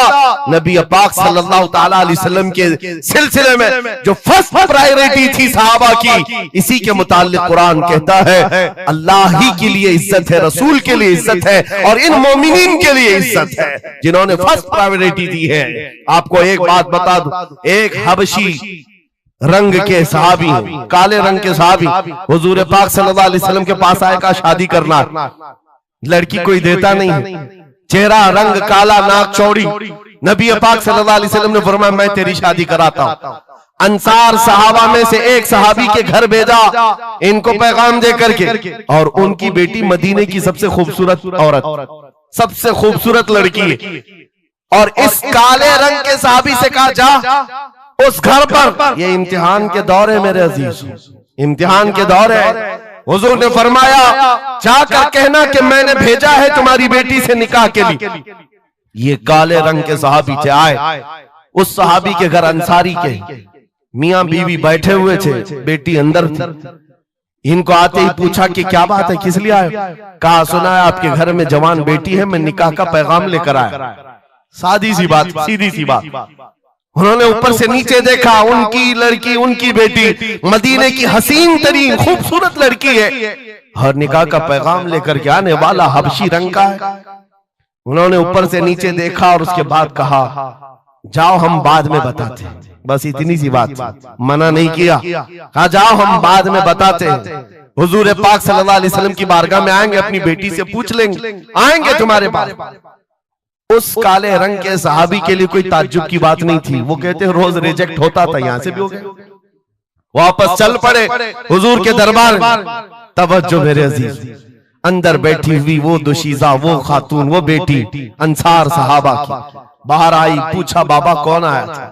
Speaker 2: नबी पाक सल्लल्लाहु तआला अलैहि वसल्लम के सिलसिले में जो फर्स्ट प्रायोरिटी थी सहाबा की, इसी के मुताल्लिक कुरान कहता है अल्लाह ही के लिए इज्जत है, रसूल के लिए इज्जत है और इन मोमिनीन के लिए इज्जत है जिन्होंने फर्स्ट प्रायोरिटी दी है। आपको एक बात बता दूं, एक हबशी रंग के सहाबी, काले रंग के सहाबी हुजूर पाक सल्लल्लाहु अलैहि वसल्लम के पास आए, का शादी करना, लड़की कोई देता नहीं है, चेहरा रंग काला, नाक चौड़ी। नबी पाक सल्लल्लाहु अलैहि वसल्लम ने फरमाया मैं तेरी शादी कराता हूं। अंसार सहाबा में से एक सहाबी के घर भेजा इनको पैगाम दे करके, और उनकी बेटी मदीने की सबसे खूबसूरत औरत, सबसे खूबसूरत लड़की है, और इस काले रंग के सहाबी से कहा जा उस घर पर, ये इम्तिहान के दौर है मेरे अजीज, इम्तिहान के दौर है। हुजूर ने फरमाया जाकर कहना कि मैंने भेजा है तुम्हारी बेटी से निकाह के लिए। ये काले रंग के सहाबी थे, आए उस सहाबी के घर, अंसारी के मियां बीवी बैठे हुए थे, बेटी अंदर थी। इनको आते ही पूछा कि क्या बात है, किस लिए आए? कहा सुना है आपके घर में जवान बेटी है, मैं निकाह का पैगाम लेकर आया। सादी सी बात, सीधी सी बात। उन्होंने ऊपर से नीचे देखा, उनकी लड़की, उनकी बेटी मदीने की हसीन तरीन खूबसूरत लड़की है और निकाह का पैगाम लेकर के आने वाला हबशी रंग का है। उन्होंने ऊपर से नीचे देखा और उसके बाद कहा जाओ हम बाद में बताते हैं, बस इतनी सी बात, मना नहीं किया, कहा जाओ हम बाद में बताते हैं। हुजूर पाक सल्लल्लाहु अलैहि वसल्लम की बारगाह में आएंगे, अपनी बेटी से पूछ लेंगे, आएंगे तुम्हारे पास। उस काले रंग के सहाबी के लिए कोई ताज्जुब की बात नहीं थी, वो कहते रोज रिजेक्ट होता था, यहां से भी हो गया, वापस चल पड़े हुजूर के दरबार। तवज्जो मेरे अजीज, अंदर बैठी हुई वो दुशीजा, वो खातून, वो बेटी अंसार सहाबा की बाहर आई, पूछा बाबा कौन आया था?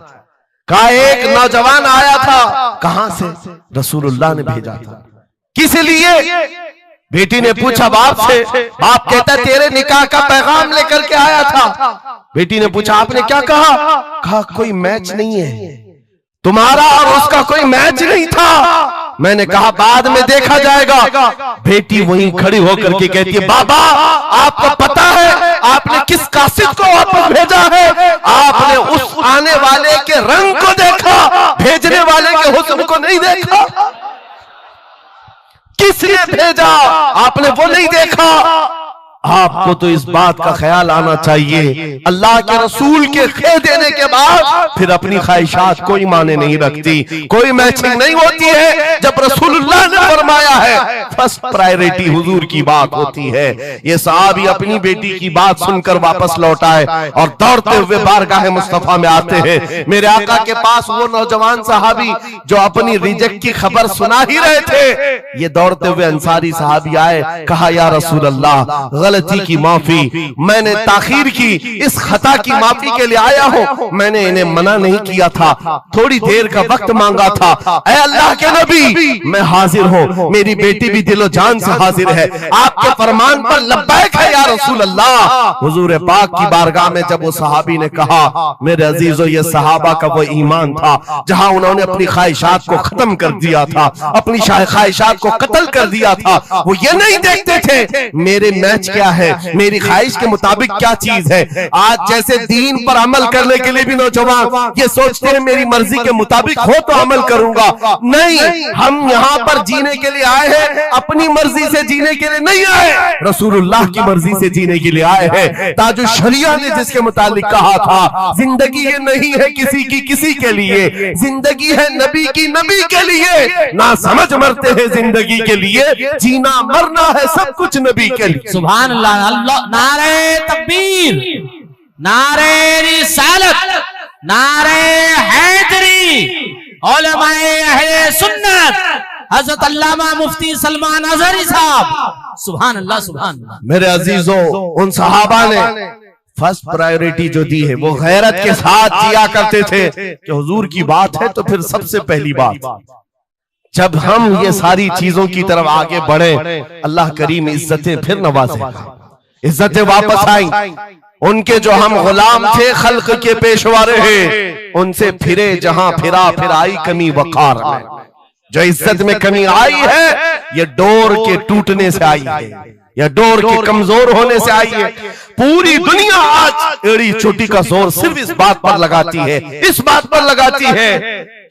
Speaker 2: कहा एक नौजवान आया था। कहां से? रसूलुल्लाह ने भेजा था। किस लिए? बेटी ने पूछा बाप से। बाप कहता तेरे निकाह का पैगाम लेकर के आया था। बेटी ने पूछा आपने क्या कहा? कहा कोई मैच नहीं है, तुम्हारा और उसका कोई मैच नहीं था। मैंने कहा बाद में देखा जाएगा। बेटी वहीं खड़ी होकर के कहती है बाबा आपको पता है आपने किस कासिद को वापस भेजा है? आपने उस आने वाले के रंग को देखा, भेजने वाले के हुस्न को नहीं देखा। किसने भेजा आपने वो नहीं देखा। आपको तो इस बात का ख्याल आना चाहिए अल्लाह के रसूल के कह देने के बाद फिर अपनी ख्वाहिशात कोई माने नहीं रखती, कोई मैचिंग नहीं होती है। जब रसूलुल्लाह ने फरमाया है फर्स्ट प्रायोरिटी हुजूर की बात होती है। ये सहाबी अपनी बेटी की बात सुनकर वापस लौट आए और दौड़ते हुए बारगाह मुस्तफा में आते हैं। मेरे आका के पास वो नौजवान सहाबी जो अपनी रिजेक्ट की खबर सुना ही रहे थे, ये दौड़ते हुए अंसारी सहाबी आए, कहा या रसूल अल्लाह गलती की माफी, मैंने ताखीर की, इस खता की माफी के लिए आया हूं। मैंने इन्हें मना नहीं किया था, थोड़ी देर का वक्त मांगा था। ऐ अल्लाह के नबी मैं हाजिर हूं, मेरी बेटी भी दिलो जान से हाजिर है, आपके फरमान पर लब्बैक है या रसूल अल्लाह। हुजूर पाक की बारगाह में जब वो सहाबी ने कहा मेरे अजीजों ये सहाबा का वो ईमान था जहां उन्होंने अपनी ख्वाहिशात को खत्म कर दिया था, अपनी ख्वाहिशात को कत्ल कर दिया था। वो ये नहीं देखते थे मेरे मैच क्या है, मेरी ख्वाहिश के मुताबिक क्या चीज है। आज जैसे दीन पर अमल करने के लिए भी नौजवान ये सोचते हैं मेरी मर्जी के मुताबिक हो तो अमल करूंगा। नहीं, हम यहाँ पर जीने के लिए आए हैं, अपनी मर्जी से जीने के लिए नहीं आए, रसूलुल्लाह की मर्जी से जीने के लिए आए हैं। ताजुल शरिया ने जिसके मुताबिक कहा था जिंदगी ये नहीं है किसी की किसी के लिए, जिंदगी है नबी की नबी के लिए। ना समझ मरते हैं जिंदगी के लिए, जीना मरना है सब कुछ नबी के लिए।
Speaker 3: सुभान अल्लाह, अल्लाह, नारे तकबीर, नारे रिसालत, नारे हैदरी, उलमाए अहले सुन्नत, हजरत अल्लामा मुफ्ती सलमान अजहरी साहब, सुभान अल्लाह सुभान अल्लाह।
Speaker 2: मेरे अजीजों, उन सहाबा ने फर्स्ट प्रायोरिटी जो दी है वो गैरत के साथ जिया करते थे कि हुजूर की बात है तो फिर सबसे पहली बात। जब हम ये सारी चीजों की तरफ आगे बढ़े, अल्लाह करीम इज्जतें फिर नवाजेगा, इज्जतें वापस आई। उनके जो हम गुलाम थे, खल्क के पेशवा रहे, उनसे फिरे जहां फिरा फिर आई कमी वकार में। जो इज्जत में कमी आई है ये डोर के टूटने से आई है, या डोर के कमजोर होने से आई है। पूरी दुनिया आज एड़ी चोटी का जोर सिर्फ इस बात पर लगाती है, इस बात पर लगाती है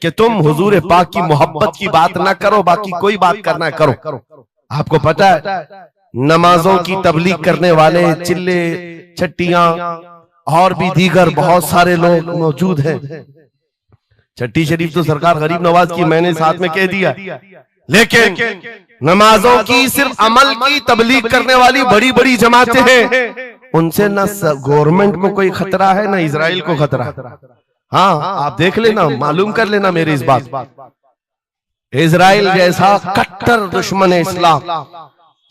Speaker 2: कि तुम हुजूर पाक की मोहब्बत की बात ना करो, बाकी कोई बात करना है करो। आपको पता है नमाजों की तबलीग करने वाले, चिल्ले छट्टियां और भी दीगर बहुत सारे लोग मौजूद हैं। छट्टी शरीफ तो सरकार गरीब नवाज की मैंने साथ में कह दिया, लेकिन नमाजों की सिर्फ अमल की तबलीग करने वाली बड़ी बड़ी जमातें हैं, उनसे ना गवर्नमेंट को कोई खतरा है ना इजराइल को खतरा। हाँ, आप देख लेना, मालूम कर लेना मेरी इस बात। इजराइल जैसा कट्टर दुश्मन इस्लाम,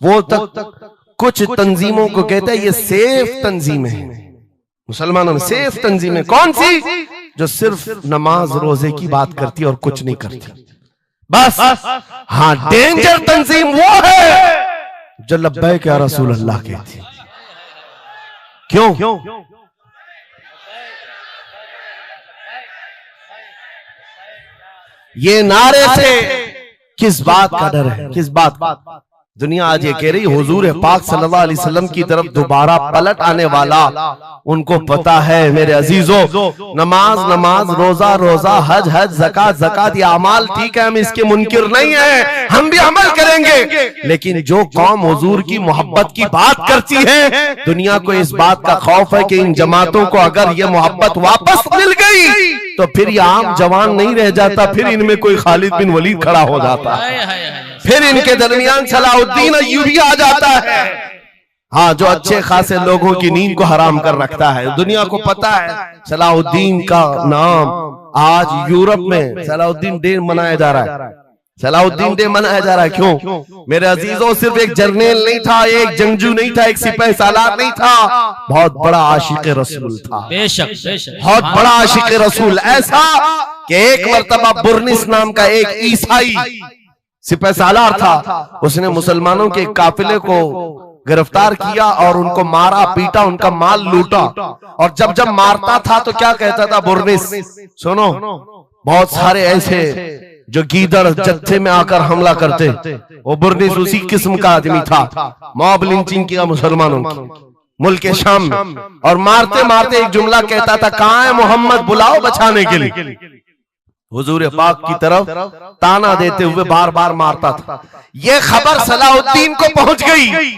Speaker 2: वो तक कुछ तंजीमों को कहता है ये सेफ तंजीम है, मुसलमानों में सेफ तंजीम है। कौन सी? जो सिर्फ नमाज रोजे की बात करती और कुछ नहीं करती बस। हाँ, डेंजर तंजीम वो है जो लब्बैक या रसूल अल्लाह कहती है। क्यों? ये नारे से किस बात का डर है, किस बात का? दुनिया आज ये कह रही हुजूर पाक सल्लल्लाहु अलैहि वसल्लम की तरफ दोबारा पलट आने वाला, उनको पता है मेरे अजीजों, नमाज नमाज, रोजा रोजा, हज हज, ज़कात ज़कात, ये अमाल ठीक है, हम इसके मुनकिर नहीं है, हम भी अमल करेंगे। लेकिन जो कौम हुजूर की मोहब्बत की बात करती है, दुनिया को इस बात का खौफ है कि इन जमातों को अगर ये मोहब्बत वापस मिल गई तो फिर ये आम जवान नहीं रह जाता, फिर इनमें कोई खालिद बिन वलीद खड़ा हो जाता, फिर इनके दरमियान सलाहुद्दीन अय्यूबी आ जाता है। हाँ, जो अच्छे खासे लोगों की नींद को हराम कर रखता है। दुनिया को पता है सलाहुद्दीन का नाम आज यूरोप में सलाहुद्दीन डे मनाया जा रहा है। सलाहुद्दीन डे मनाया जा रहा है क्यों? मेरे अजीजों, सिर्फ एक जर्नल नहीं था, एक जंगजू नहीं था, एक सिपाही सालार नहीं था, बहुत बड़ा आशिक रसूल था।
Speaker 3: बेशक बेशक,
Speaker 2: बहुत बड़ा आशिक रसूल, ऐसा कि एक मर्तबा बुर्निस नाम का एक ईसाई सिपाही सालार था, उसने मुसलमानों के काफिले को गिरफ्तार किया और उनको मारा पीटा, उनका माल लूटा। और जब जब मारता था तो क्या कहता था बुर्निस? सुनो, बहुत सारे ऐसे जो गीदड़ जत्थे में आकर हमला करते, वो बुर्निस उसी किस्म का आदमी था। मॉब लिंचिंग किया मुसलमानों की मुल्क के शाम में, और मारते मारते एक जुमला कहता था, कहां है मोहम्मद, बुलाओ बचाने के लिए। हुजूर पाक की तरफ ताना देते हुए बार बार मारता था। यह खबर सलाहुद्दीन को पहुंच गई।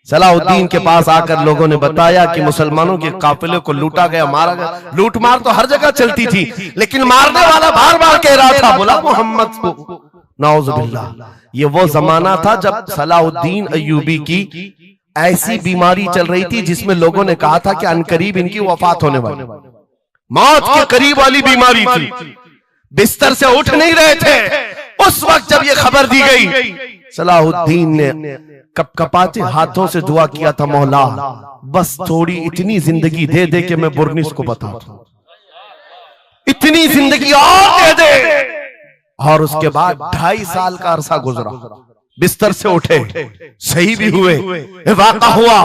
Speaker 2: सलाहुद्दीन के पास आकर लोगों ने बताया कि मुसलमानों के काफिले को लूटा गया, मारा गया। लूट मार तो हर जगह चलती थी, लेकिन मारने वाला बार बार कह रहा था, बुला मोहम्मद को। नाउजुबिल्लाह, ये वो जमाना था जब सलाहुद्दीन अय्यूबी की ऐसी बीमारी चल रही थी जिसमें लोगों ने कहा था कि अनकरीब इनकी वफात होने वाली, मौत के करीब वाली बीमारी थी, बिस्तर से उठ नहीं रहे थे। उस वक्त जब ये खबर दी गई, सलाहुद्दीन ने कपकपाते हाथों से दुआ किया था, मौला बस थोड़ी इतनी जिंदगी दे दे कि मैं बुर्निस को बता दूं, इतनी जिंदगी और दे दे। और उसके बाद 2.5 साल का अरसा गुजरा, बिस्तर से उठे, सही भी हुए, वाक़ा हुआ,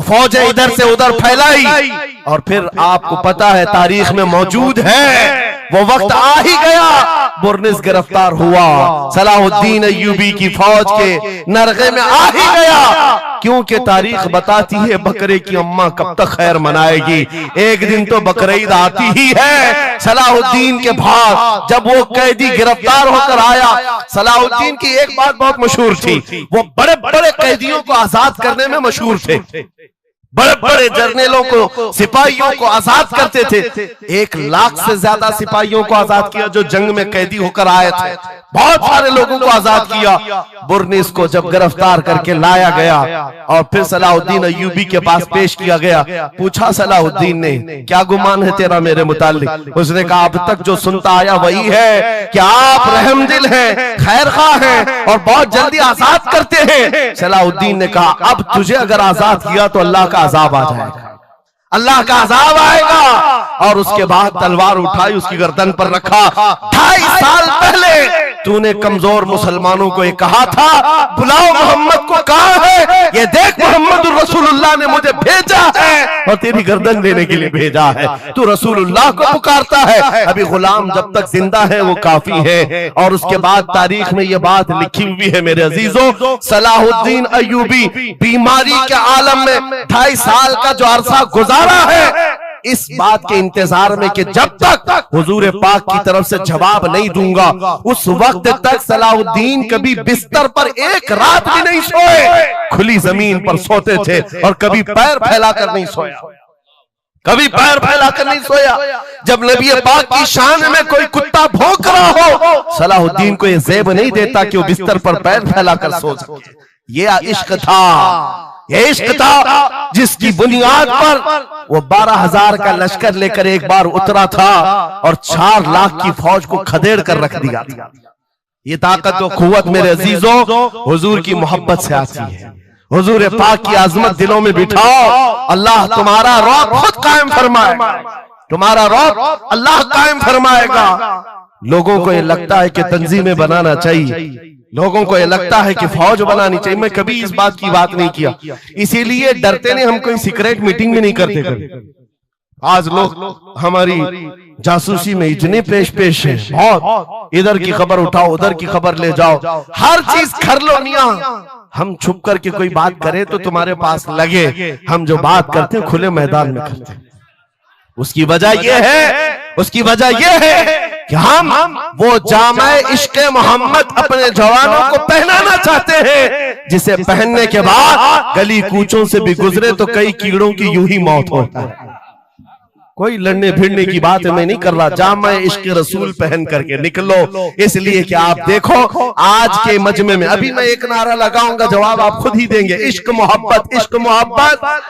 Speaker 2: फौजें इधर से उधर फैलाई, और फिर आपको पता है तारीख में मौजूद है वो वक्त आ ही गया, बुर्निस गिरफ्तार हुआ, सलाहुद्दीन अय्यूबी की फौज के नरगे में आ ही गया। क्योंकि तारीख बताती है बकरे की अम्मा कब तक खैर मनाएगी, एक दिन तो बकरीद आती ही है। सलाहुद्दीन के बाद जब वो कैदी गिरफ्तार होकर आया, सलाहुद्दीन की एक बात बहुत मशहूर थी, वो बड़े बड़े कैदियों को आजाद करने में मशहूर थे, बड़े बड़े जर्नलों को, सिपाहियों को आजाद करते थे। 1 लाख से ज्यादा सिपाहियों को आजाद किया जो जंग में कैदी होकर आए थे। बहुत सारे लोगों को आजाद किया। बुर्निस को जब गिरफ्तार करके लाया गया और फिर सलाहुद्दीन अय्यूबी के पास पेश किया गया, पूछा सलाहुद्दीन ने, क्या गुमान है तेरा मेरे मुताल्लिक? उसने कहा, अब तक जो सुनता आया वही है कि आप रहमदिल हैं, खैरखा हैं और बहुत जल्दी आजाद करते हैं। सलाहुद्दीन ने कहा, अब तुझे अगर आजाद किया तो अल्लाह का अजाब आ जाएगा, अल्लाह का अजाब आएगा। और उसके बाद तलवार उठाई, उसकी गर्दन पर रखा। 2.5 साल पहले तूने कमजोर मुसलमानों को ये कहा था, बुलाओ मोहम्मद को, कहां है ये देख, मोहम्मद रसूलुल्लाह ने मुझे भेजा है और तेरी गर्दन देने के लिए भेजा है। तू रसूलुल्लाह को पुकारता है। अभी गुलाम जब तक जिंदा है वो काफी है। और उसके बाद तारीख में ये बात लिखी हुई है मेरे अजीजों, सलाहुद्दीन अय्यूबी बीमारी के आलम में 2.5 साल का जो अरसा गुजारा है, इस बात के इंतजार में कि जब तक हुजूर पाक की तरफ से जवाब नहीं दूंगा, उस वक्त तक सलाहुद्दीन कभी बिस्तर पर एक रात भी नहीं सोए। खुली जमीन पर सोते थे और कभी पैर फैलाकर नहीं सोया, कभी पैर फैलाकर नहीं सोया। जब नबी पाक की शान में कोई कुत्ता भौंक रहा हो, सलाहुद्दीन को यह ज़ेब नहीं देता कि वो बिस्तर पर पैर फैलाकर सो सके। ये इश्क था, ये इश्क था जिसकी बुनियाद पर वो 12,000 का लश्कर लेकर एक बार उतरा था और 4 लाख की फौज को खदेड़ कर रख दिया था। ये ताकत और कुव्वत मेरे अजीजों हुजूर की मोहब्बत से आती है। हुजूर पाक की आजमत दिलों में बिठाओ, अल्लाह तुम्हारा रौब खुद कायम फरमाएगा, तुम्हारा रौब अल्लाह कायम फरमाएगा। लोगों को ये लगता है कि तंजीमें बनाना चाहिए, लोगों को ये लगता है कि फौज बनानी चाहिए। मैं कभी इस बात की बात नहीं किया, इसीलिए डरते नहीं, हम कोई सीक्रेट मीटिंग भी नहीं करते। आज लोग हमारी जासूसी में इतने पेश हैं, बहुत इधर की खबर उठाओ, उधर की खबर ले जाओ, हर चीज कर लो मियां। हम छुप करके कोई बात करें तो तुम्हारे पास लगे हम जो बात करते हैं खुले मैदान में करते हैं। उसकी वजह यह है, उसकी वजह यह है कि हम वो जामे इश्क़े मोहम्मद अपने जवानों को पहनाना चाहते हैं, जिसे पहनने के बाद गली कूचों से भी गुजरे तो कई कीड़ों की यूं ही मौत होता है। कोई लड़ने भिड़ने की बात मैं नहीं कर रहा, जामे इश्क़े रसूल पहन करके निकलो। इसलिए कि आप देखो आज के मजमे में, अभी मैं एक नारा लगाऊंगा, जवाब आप खुद ही देंगे, इश्क मोहब्बत, इश्क मोहब्बत।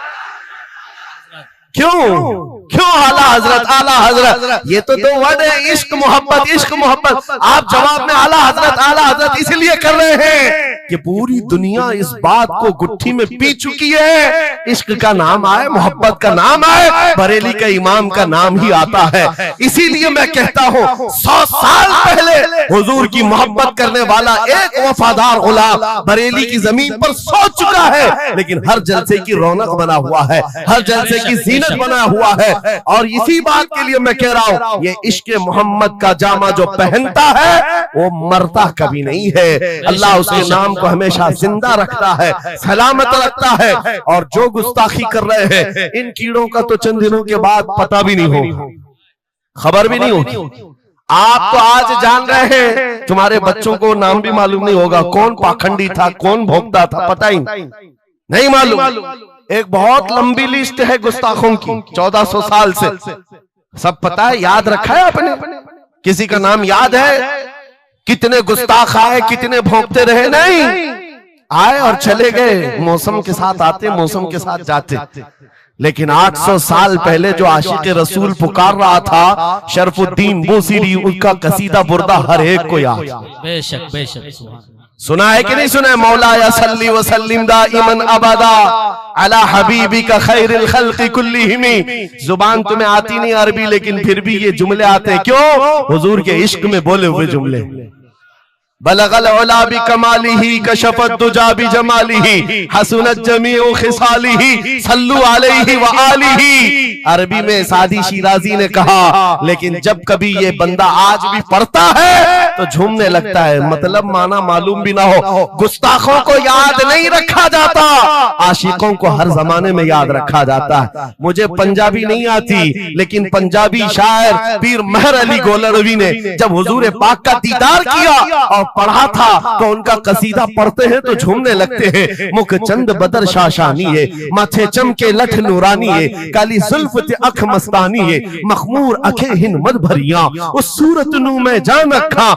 Speaker 2: क्यों क्यों आला हजरत, आला हजरत, ये तो 2 वर्ड है, इश्क मोहब्बत, इश्क मोहब्बत। आप जवाब में आला हजरत इसलिए कर रहे हैं कि पूरी दुनिया इस बात को गुट्ठी में पी चुकी है। इश्क का नाम आए, मोहब्बत का नाम आए, बरेली का इमाम का नाम ही आता है। इसीलिए मैं कहता हूँ 100 साल पहले हुजूर की मोहब्बत करने वाला एक वफादार गुलाम बरेली की जमीन पर सो चुका है, लेकिन हर जलसे की रौनक बना हुआ है, हर जलसे की जीनत बना हुआ है। और इसी बात के लिए मैं कह रहा हूं, ये इश्क मोहम्मद का जामा जो पहनता है वो मरता कभी नहीं है। अल्लाह उसके नाम को हमेशा जिंदा रखता है, सलामत रखता है। और जो गुस्ताखी कर रहे हैं, इन कीड़ों का तो चंद दिनों के बाद पता भी नहीं होगा, खबर भी नहीं होगी। आप तो आज जान रहे हैं, तुम्हारे बच्चों को नाम भी मालूम नहीं होगा, कौन पाखंडी था, कौन भोगता था, पता ही नहीं मालूम। एक बहुत लंबी लिस्ट है गुस्ताखों की, 1400 साल से, सब पता है, याद रखा है आपने? किसी का नाम याद है? कितने गुस्ताख आए, कितने भोंकते रहे? नहीं, आए और चले गए, मौसम के साथ आते, मौसम के साथ जाते। लेकिन 800 साल पहले जो आशिक रसूल पुकार रहा था, शरफुद्दीन बूसीरी, उनका कसीदा बुर्दा हर एक को याद।
Speaker 3: बेशक बेशक
Speaker 2: सुना है कि नहीं सुना है? मौला या सल्ली व सल्लिम दाइमन अबदा अला हबीबिका खैरिल खल्क़ि कुल्लिहिम। जुबान तुम्हें आती नहीं अरबी, लेकिन फिर भी ये जुमले आते हैं। क्यों? हुजूर के इश्क में बोले हुए जुमले। बलगल उला बि कमालिही कशफत दुजा बि जमालिही हसनत जमीउ खिसालिही सल्लु अलैहि व आलिही। अरबी में सादी शिराजी ने कहा, लेकिन जब कभी ये बंदा आज भी पढ़ता है तो झूमने लगता है, मतलब माना मालूम भी ना हो। गुस्ताखों को याद नहीं रखा जाता, आशिकों को हर जमाने में याद रखा जाता है। मुझे पंजाबी नहीं आती, लेकिन पंजाबी शायर पीर मेहर अली गोलरवी ने जब हुजूर पाक का दीदार किया और पढ़ा था तो उनका कसीदा पढ़ते हैं तो झूमने लगते हैं। मुख चंद बदर शाशानी है, माथे चमके लठ नूरानी है, काली जुल्फ ते अख मस्तानी है, मखमूर अखे हिन मद भरिया, उस सूरत नू मैं जान अखा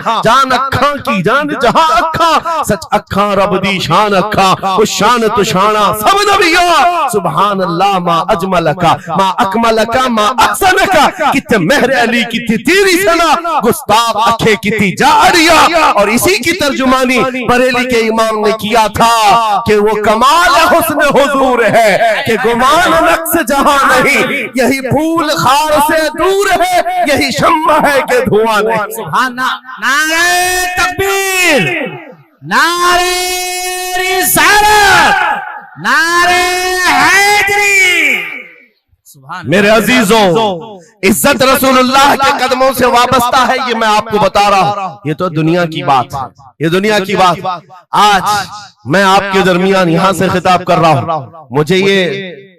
Speaker 2: की जान जहां अखा, सच अखा रब दी शान अखा, उस शान तो शाना सब नबिया, सुभान अल्लाह मा अजमल का मा अकमल का मा अहसन का, कितने मेहर अली कितनी तेरी सना, गुस्ताख अखे कितनी जारिया। और इसी की तर्जुमानी बरेली के इमाम ने किया था कि वो कमाल हुस्न हुजूर है कि गुमान नक्श जहां नहीं, यही फूल खार से दूर है, यही शम्मा है कि धुआं नहीं।
Speaker 3: सुभान नारे तकबीर, नारे रिसालत, नारे हैदरी। सुभान
Speaker 2: मेरे अजीजों, इज्जत रसूलुल्लाह के कदमों से वाबस्ता है, ये मैं आपको बता रहा हूं। ये तो दुनिया की बात है, ये दुनिया की बात। आज मैं आपके दरमियान यहां से खिताब कर रहा हूं। मुझे ये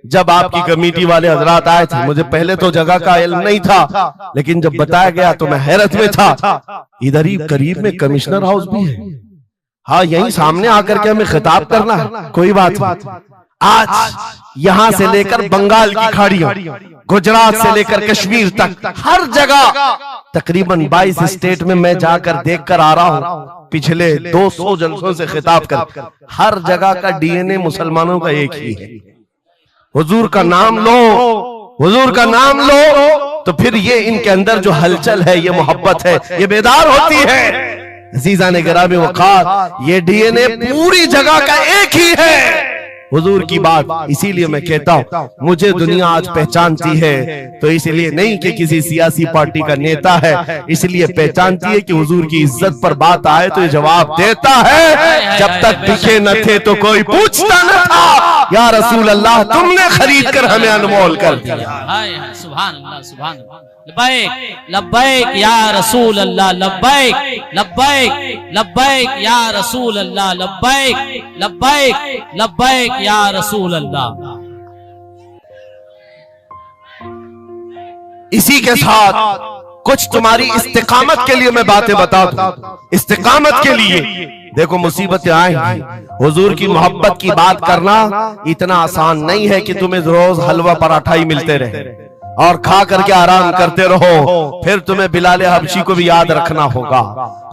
Speaker 2: जब आपकी कमेटी वाले हजरात आए थे, मुझे पहले तो जगह का इल्म नहीं था, लेकिन जब बताया गया तो मैं हैरत में था। इधर ही करीब में कमिश्नर हाउस भी है, हाँ यही सामने आकर के हमें खिताब करना है, कोई बात नहीं। आज यहां से लेकर बंगाल की खाड़ियों, गुजरात से लेकर कश्मीर तक हर जगह तकरीबन 22 स्टेट में मैं जाकर देख कर आ रहा हूं। पिछले 200 जलसों से खिताब कर, हर जगह का डीएनए मुसलमानों का एक ही है। हुजूर का नाम लो, हुजूर का नाम लो, तो फिर ये इनके अंदर जो हलचल है, ये मोहब्बत है, ये बेदार होती है। अजीज़ा ने गिरामी वक़ार, ये डीएनए पूरी जगह का एक ही है, हुजूर की बात। इसीलिए मैं कहता हूं, मुझे दुनिया आज पहचानती है तो इसलिए नहीं कि किसी सियासी पार्टी का नेता है, इसलिए पहचानती है कि हुजूर की इज्जत पर बात आए तो ये जवाब देता है। जब तक दिखे न थे तो कोई पूछता न था, या रसूल अल्लाह तुमने खरीद कर हमें अनमोल कर दिया।
Speaker 3: सुभान अल्लाह, सुभान अल्लाह। लब्बैक लब्बैक या रसूल अल्लाह, लब्बैक लब्बैक लब्बैक या रसूल अल्लाह, लब्बैक लब्बैक लब्बैक या रसूल अल्लाह।
Speaker 2: इसी के साथ कुछ तुम्हारी इस्तिकामत के लिए मैं बातें बता दूं। इस्तिकामत के लिए देखो, मुसीबतें आएंगी। हुजूर की मोहब्बत की बात करना इतना आसान नहीं है कि तुम्हें रोज हलवा पराठा ही मिलते रहे और खा करके आराम करते रहो। फिर तुम्हें बिलाल हबशी को भी याद रखना होगा,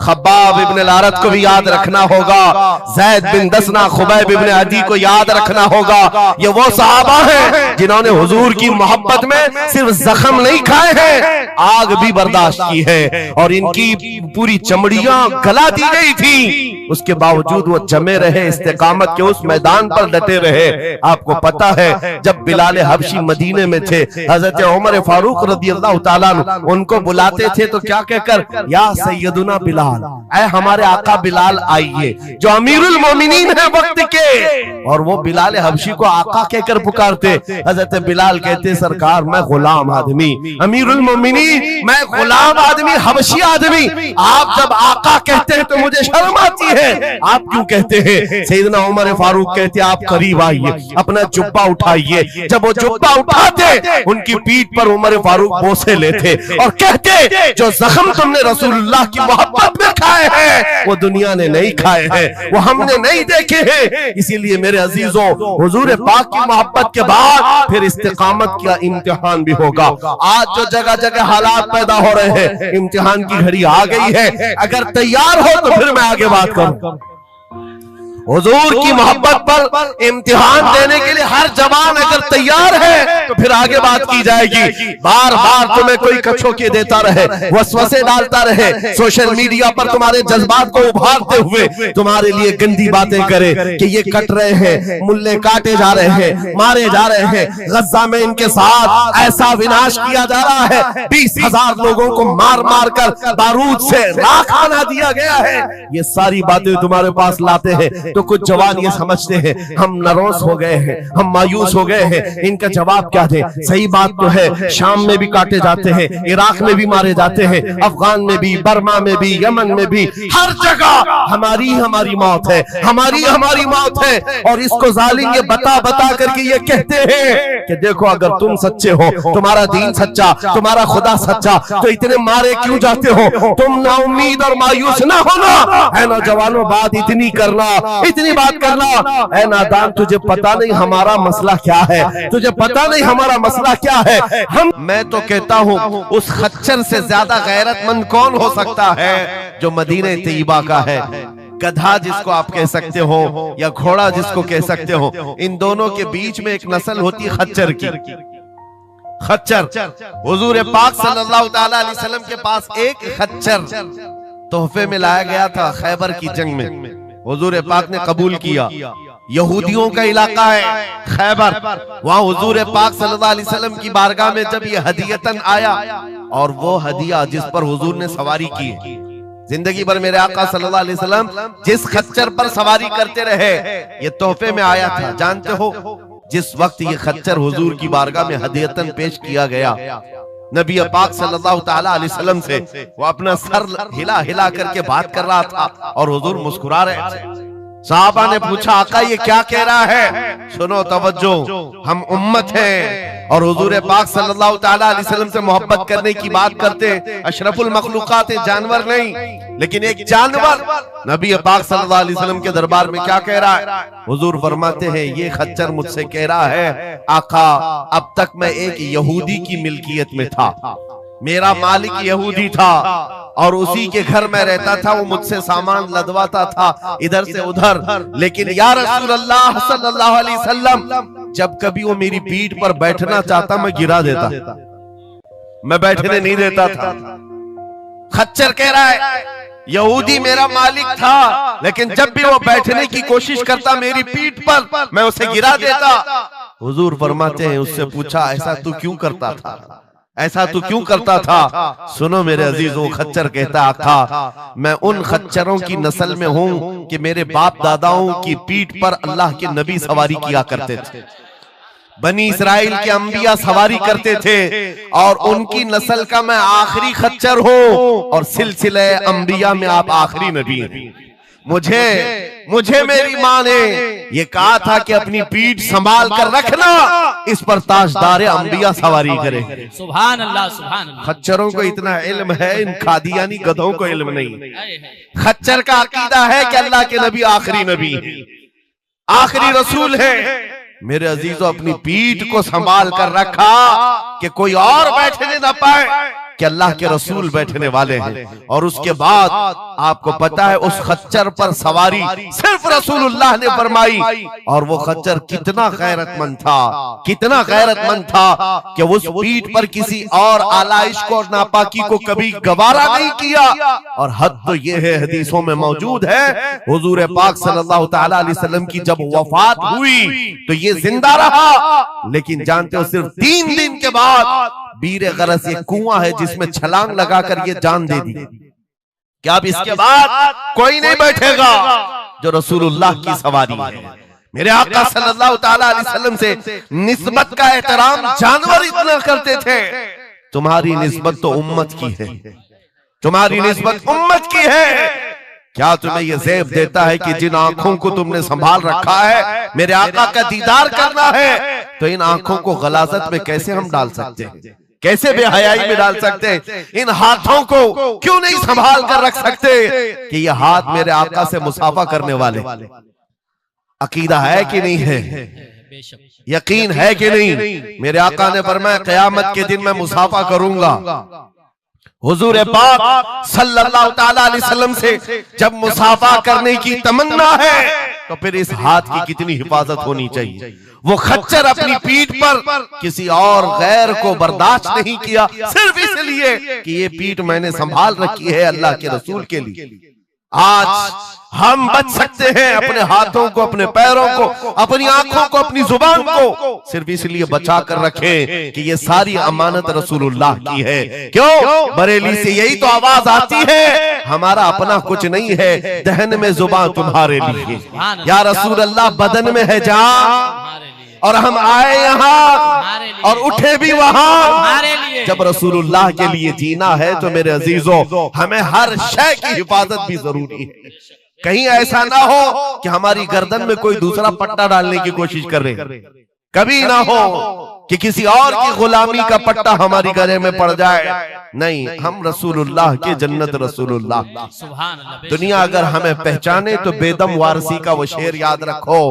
Speaker 2: खब्बाब इब्न लारत को भी याद रखना होगा, ज़ैद बिन दसना, खुबैब इब्न अदी को याद रखना होगा। ये वो सहाबा हैं जिन्होंने हुजूर की मोहब्बत में सिर्फ जख्म नहीं खाए हैं, आग भी बर्दाश्त की है और इनकी पूरी चमड़ियां गला दी गई थी। उसके बावजूद वो जमे रहे, इस्तिकामत के उस मैदान पर डटे रहे। आपको पता है जब बिलाल हबशी मदीने में थे, हजरत उमर फारूक रज़ियल्लाहु ताला अन्हु उनको बुलाते थे तो क्या कहकर, या सैयदुना बिलाल, ऐ हमारे आका बिलाल आइए, जो अमीरुल मोमिनीन है वक्त के। और वो बिलाल हबशी को आका कहकर पुकारते। हजरत बिलाल कहते, सरकार मैं गुलाम आदमी, अमीरुल मोमिनीन मैं गुलाम आदमी, हबशी आदमी, आप जब आका कहते हैं तो मुझे शर्म आती है, आप क्यों कहते हैं? सैयदना उमर फारूक कहते, आप करीब आइए, अपना जुब्बा उठाइए। जब वो जुब्बा उठाते, उनकी पीठ पर उमर फारूक बोसे लेते और कहते, जो जख्म तुमने रसूलुल्लाह की मोहब्बत में खाए हैं वो दुनिया ने नहीं खाए हैं, वो हमने नहीं देखे हैं। इसीलिए मेरे अजीजों, हुजूर पाक की मोहब्बत के बाद फिर इस्तिकामत का इम्तिहान भी होगा। आज जो जगह जगह हालात पैदा हो रहे हैं, इम्तिहान की घड़ी आ गई है। अगर तैयार हो तो फिर मैं आगे बात करूं। हुजूर की मोहब्बत पर इम्तिहान देने के लिए हर जवान अगर तैयार है तो फिर आगे बात की जाएगी। बार बार तुम्हें कोई कछोके देता रहे, वसवसे डालता रहे, सोशल मीडिया पर तुम्हारे जज्बात को उभारते हुए तुम्हारे लिए गंदी बातें करे कि ये कट रहे हैं, मुल्ले काटे जा रहे हैं, मारे जा रहे हैं, गज्जा में इनके साथ ऐसा विनाश किया जा रहा है, 20,000 लोगों को मार मार कर बारूद से राख बना दिया गया है। ये सारी बातें तुम्हारे पास लाते हैं तो कुछ जवान ये समझते हैं हम नरोस हो गए हैं, हम मायूस हो गए हैं, इनका जवाब क्या दे। सही बात तो है, शाम में भी काटे जाते हैं, इराक में भी मारे जाते हैं, अफगान में भी, बर्मा में भी, यमन में भी, हर जगह हमारी मौत है, हमारी मौत है। और इसको जालिम ये बता करके ये कहते हैं कि देखो अगर तुम सच्चे हो, तुम्हारा दीन सच्चा, तुम्हारा खुदा सच्चा, तो इतने मारे क्यों जाते हो? तुम ना उम्मीद और मायूस ना होना है ना जवानों, बात इतनी बात करना है नादान, तुझे पता नहीं हमारा मसला क्या है, तुझे पता नहीं हमारा मसला क्या है। मैं तो कहता हूं उस खच्चर से ज्यादा गैरतमंद कौन हो सकता है जो मदीने तैयबा का है। गधा जिसको आप कह सकते हो या घोड़ा जिसको कह सकते हो, इन दोनों के बीच में एक नस्ल होती है खच्चर की। खच्चर हुजूर पाक सल्लल्लाहु ताला अलैहि वसल्लम के पास एक खच्चर तोहफे में लाया गया था खैबर की जंग में। हुजूर पाक ने कबूल किया। यहूदियों का इलाका है खैबर, वहां हुजूर पाक सल्लल्लाहु अलैहि वसल्लम की बारगाह में जब ये हदियतन आया, और वो हदिया जिस पर हुजूर ने सवारी की, जिंदगी भर मेरे आका सल्लल्लाहु अलैहि वसल्लम जिस खच्चर पर सवारी करते रहे, ये तोहफे में आया था। जानते हो जिस वक्त ये खच्चर हुजूर की बारगाह में हदियतन पेश किया गया, नबी पाक सल्लल्लाहु ताला अलैहि वसल्लम से वो अपना सर हिला करके बात कर रहा था और हुजूर मुस्कुरा रहे थे। साहबा ने पूछा आका ये क्या कह रहा है? सुनो तवज्जो, हम उम्मत हैं और हुजूर पाक सल्लल्लाहु ताला अलैहि वसल्लम से मोहब्बत करने की बात करते, अशरफुल मखलूकात जानवर नहीं, लेकिन एक जानवर नबी पाक सल्लल्लाहु अलैहि वसल्लम के दरबार में क्या कह रहा है? हुजूर फरमाते हैं ये खच्चर मुझसे कह रहा है आका अब तक मैं एक यहूदी की मिल्कियत में था, मेरा मालिक यहूदी था और उसी के घर में रहता था, वो मुझसे सामान लदवाता था इधर से उधर, लेकिन या रसूल अल्लाह सल्लल्लाहु अलैहि वसल्लम जब कभी वो मेरी पीठ पर बैठना चाहता मैं गिरा देता, मैं बैठने नहीं देता था। खच्चर कह रहा है यहूदी मेरा मालिक था, लेकिन जब भी वो बैठने की कोशिश करता मेरी पीठ पर मैं उसे गिरा देता। हुजूर फरमाते हैं उससे पूछा ऐसा तू क्यों करता था, ऐसा तू क्यों करता था? सुनो मेरे अजीजों, खच्चर कहता आका मैं उन खच्चरों की नस्ल में हूं कि मेरे बाप दादाओं की पीठ पर अल्लाह के नबी सवारी किया करते थे, बनी इसराइल के अंबिया सवारी करते थे और उनकी नस्ल का मैं आखिरी खच्चर हूं और सिलसिले अंबिया में आप आखिरी नबी हैं। मुझे मेरी माँ ने ये कहा था कि अपनी पीठ संभाल कर रखना, इस पर ताजदार अंबिया सवारी करे।
Speaker 3: सुभान अल्लाह, सुभान अल्लाह।
Speaker 2: खच्चरों को इतना इल्म है, इन कादियानी गधों को इल्म नहीं। खच्चर का अकीदा है कि अल्लाह के नबी आखिरी नबी, आखिरी रसूल है। मेरे अजीजों अपनी पीठ को संभाल कर रखा कि कोई और बैठने न पाए, कि अल्लाह के रसूल बैठने वाले हैं। और उसके बाद आपको पता है उस खच्चर पर सवारी सिर्फ रसूलुल्लाह ने फरमाई, और वो खच्चर कितना गैरतमंद था, कितना गैरतमंद था कि उस पीठ पर किसी और आलाइश को और नापाकी को कभी गवारा नहीं किया। और हद तो ये है, हदीसों में मौजूद है, हुजूर पाक सल्लल्लाहु ताला अलैहि वसल्लम की जब वफात हुई तो ये जिंदा रहा, लेकिन जानते हो सिर्फ 3 दिन के बाद बीर गरस एक कुआं है जिसमें छलांग लगाकर ये जान दे दी कि अब इसके बाद कोई नहीं बैठेगा जो रसूलुल्लाह की सवारी है। मेरे आका सल्लल्लाहु ताला अलैहि वसल्लम से निस्बत का एहतराम जानवर इतना करते थे, तुम्हारी निस्बत तो उम्मत की है, तुम्हारी निस्बत उम्मत की है। क्या तुम्हें यह ज़ेब देता है कि जिन आंखों को तुमने संभाल रखा है मेरे आका का दीदार करना है, तो इन आंखों को गलाजत में कैसे हम डाल सकते हैं, कैसे बेहयाई में डाल सकते हैं? इन हाथों को क्यों नहीं संभाल कर रख सकते कि ये हाथ मेरे आका से मुसाफा करने वाले? अकीदा है कि नहीं है, यकीन है कि नहीं? मेरे आका ने फरमाया क़यामत के दिन मैं मुसाफा करूंगा। हुजूर पाक सल्लल्लाहु ताला अलैहि वसल्लम से जब मुसाफा करने की तमन्ना है तो फिर इस हाथ की कितनी हिफाजत होनी चाहिए। वो खच्चर अपनी पीठ पर किसी और गैर को बर्दाश्त नहीं किया, सिर्फ इसलिए कि ये पीठ मैंने संभाल रखी है अल्लाह के रसूल के लिए। आज हम बच सकते हैं अपने हाथों को, अपने पैरों को, अपनी आंखों को, अपनी जुबान को सिर्फ इसलिए बचा कर रखें कि ये सारी अमानत रसूलुल्लाह की है। क्यों? बरेली से यही तो आवाज आती है, हमारा अपना कुछ नहीं है, दहन में जुबान तुम्हारे लिए। या रसूल अल्लाह, बदन में है जान और हम आए यहाँ और उठे भी वहां। जब रसूलुल्लाह के लिए जीना है तो मेरे अजीजों, हमें हर शय की हिफाजत भी जरूरी है। कहीं ऐसा ना हो कि हमारी गर्दन में कोई दूसरा पट्टा डालने की कोशिश कर रहे, कभी ना हो कि किसी और की गुलामी का पट्टा हमारी गले में पड़ जाए। नहीं, हम रसूलुल्लाह के जन्नत रसूलुल्लाह। दुनिया अगर हमें पहचाने तो बेदम वारसी का वो शेर याद रखो।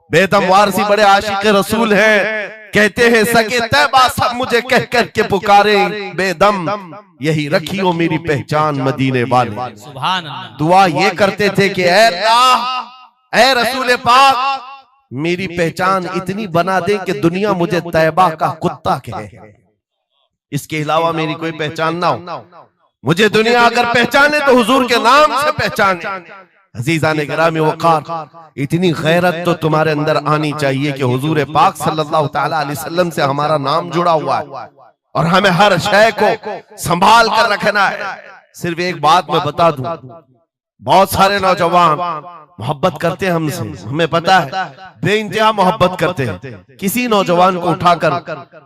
Speaker 2: बेदम वारसी बड़े आशिक रसूल हैं, कहते हैं सके तैबा सब मुझे कह कर के पुकारे, बेदम यही रखियो मेरी पहचान मदीने वाले। दुआ ये करते थे कि ऐ अल्लाह, ऐ रसूल पाक, मेरी पहचान इतनी बना दे कि दुनिया मुझे तैबा का कुत्ता कहे, इसके अलावा मेरी कोई पहचान ना हो। मुझे दुनिया अगर पहचाने तो हुजूर के नाम से पहचाने। अजीज़ान गिरामी वक़ार, इतनी गैरत तो तुम्हारे अंदर आनी चाहिए कि हुजूर पाक सल्लल्लाहु तआला अलैहि वसल्लम से हमारा नाम जुड़ा हुआ है और हमें हर शय को संभाल कर रखना है। सिर्फ एक बात मैं बता दूं, बहुत सारे नौजवान मोहब्बत करते हैं हमसे, हमें पता है, बेइंतहा मोहब्बत करते हैं। किसी नौजवान को उठाकर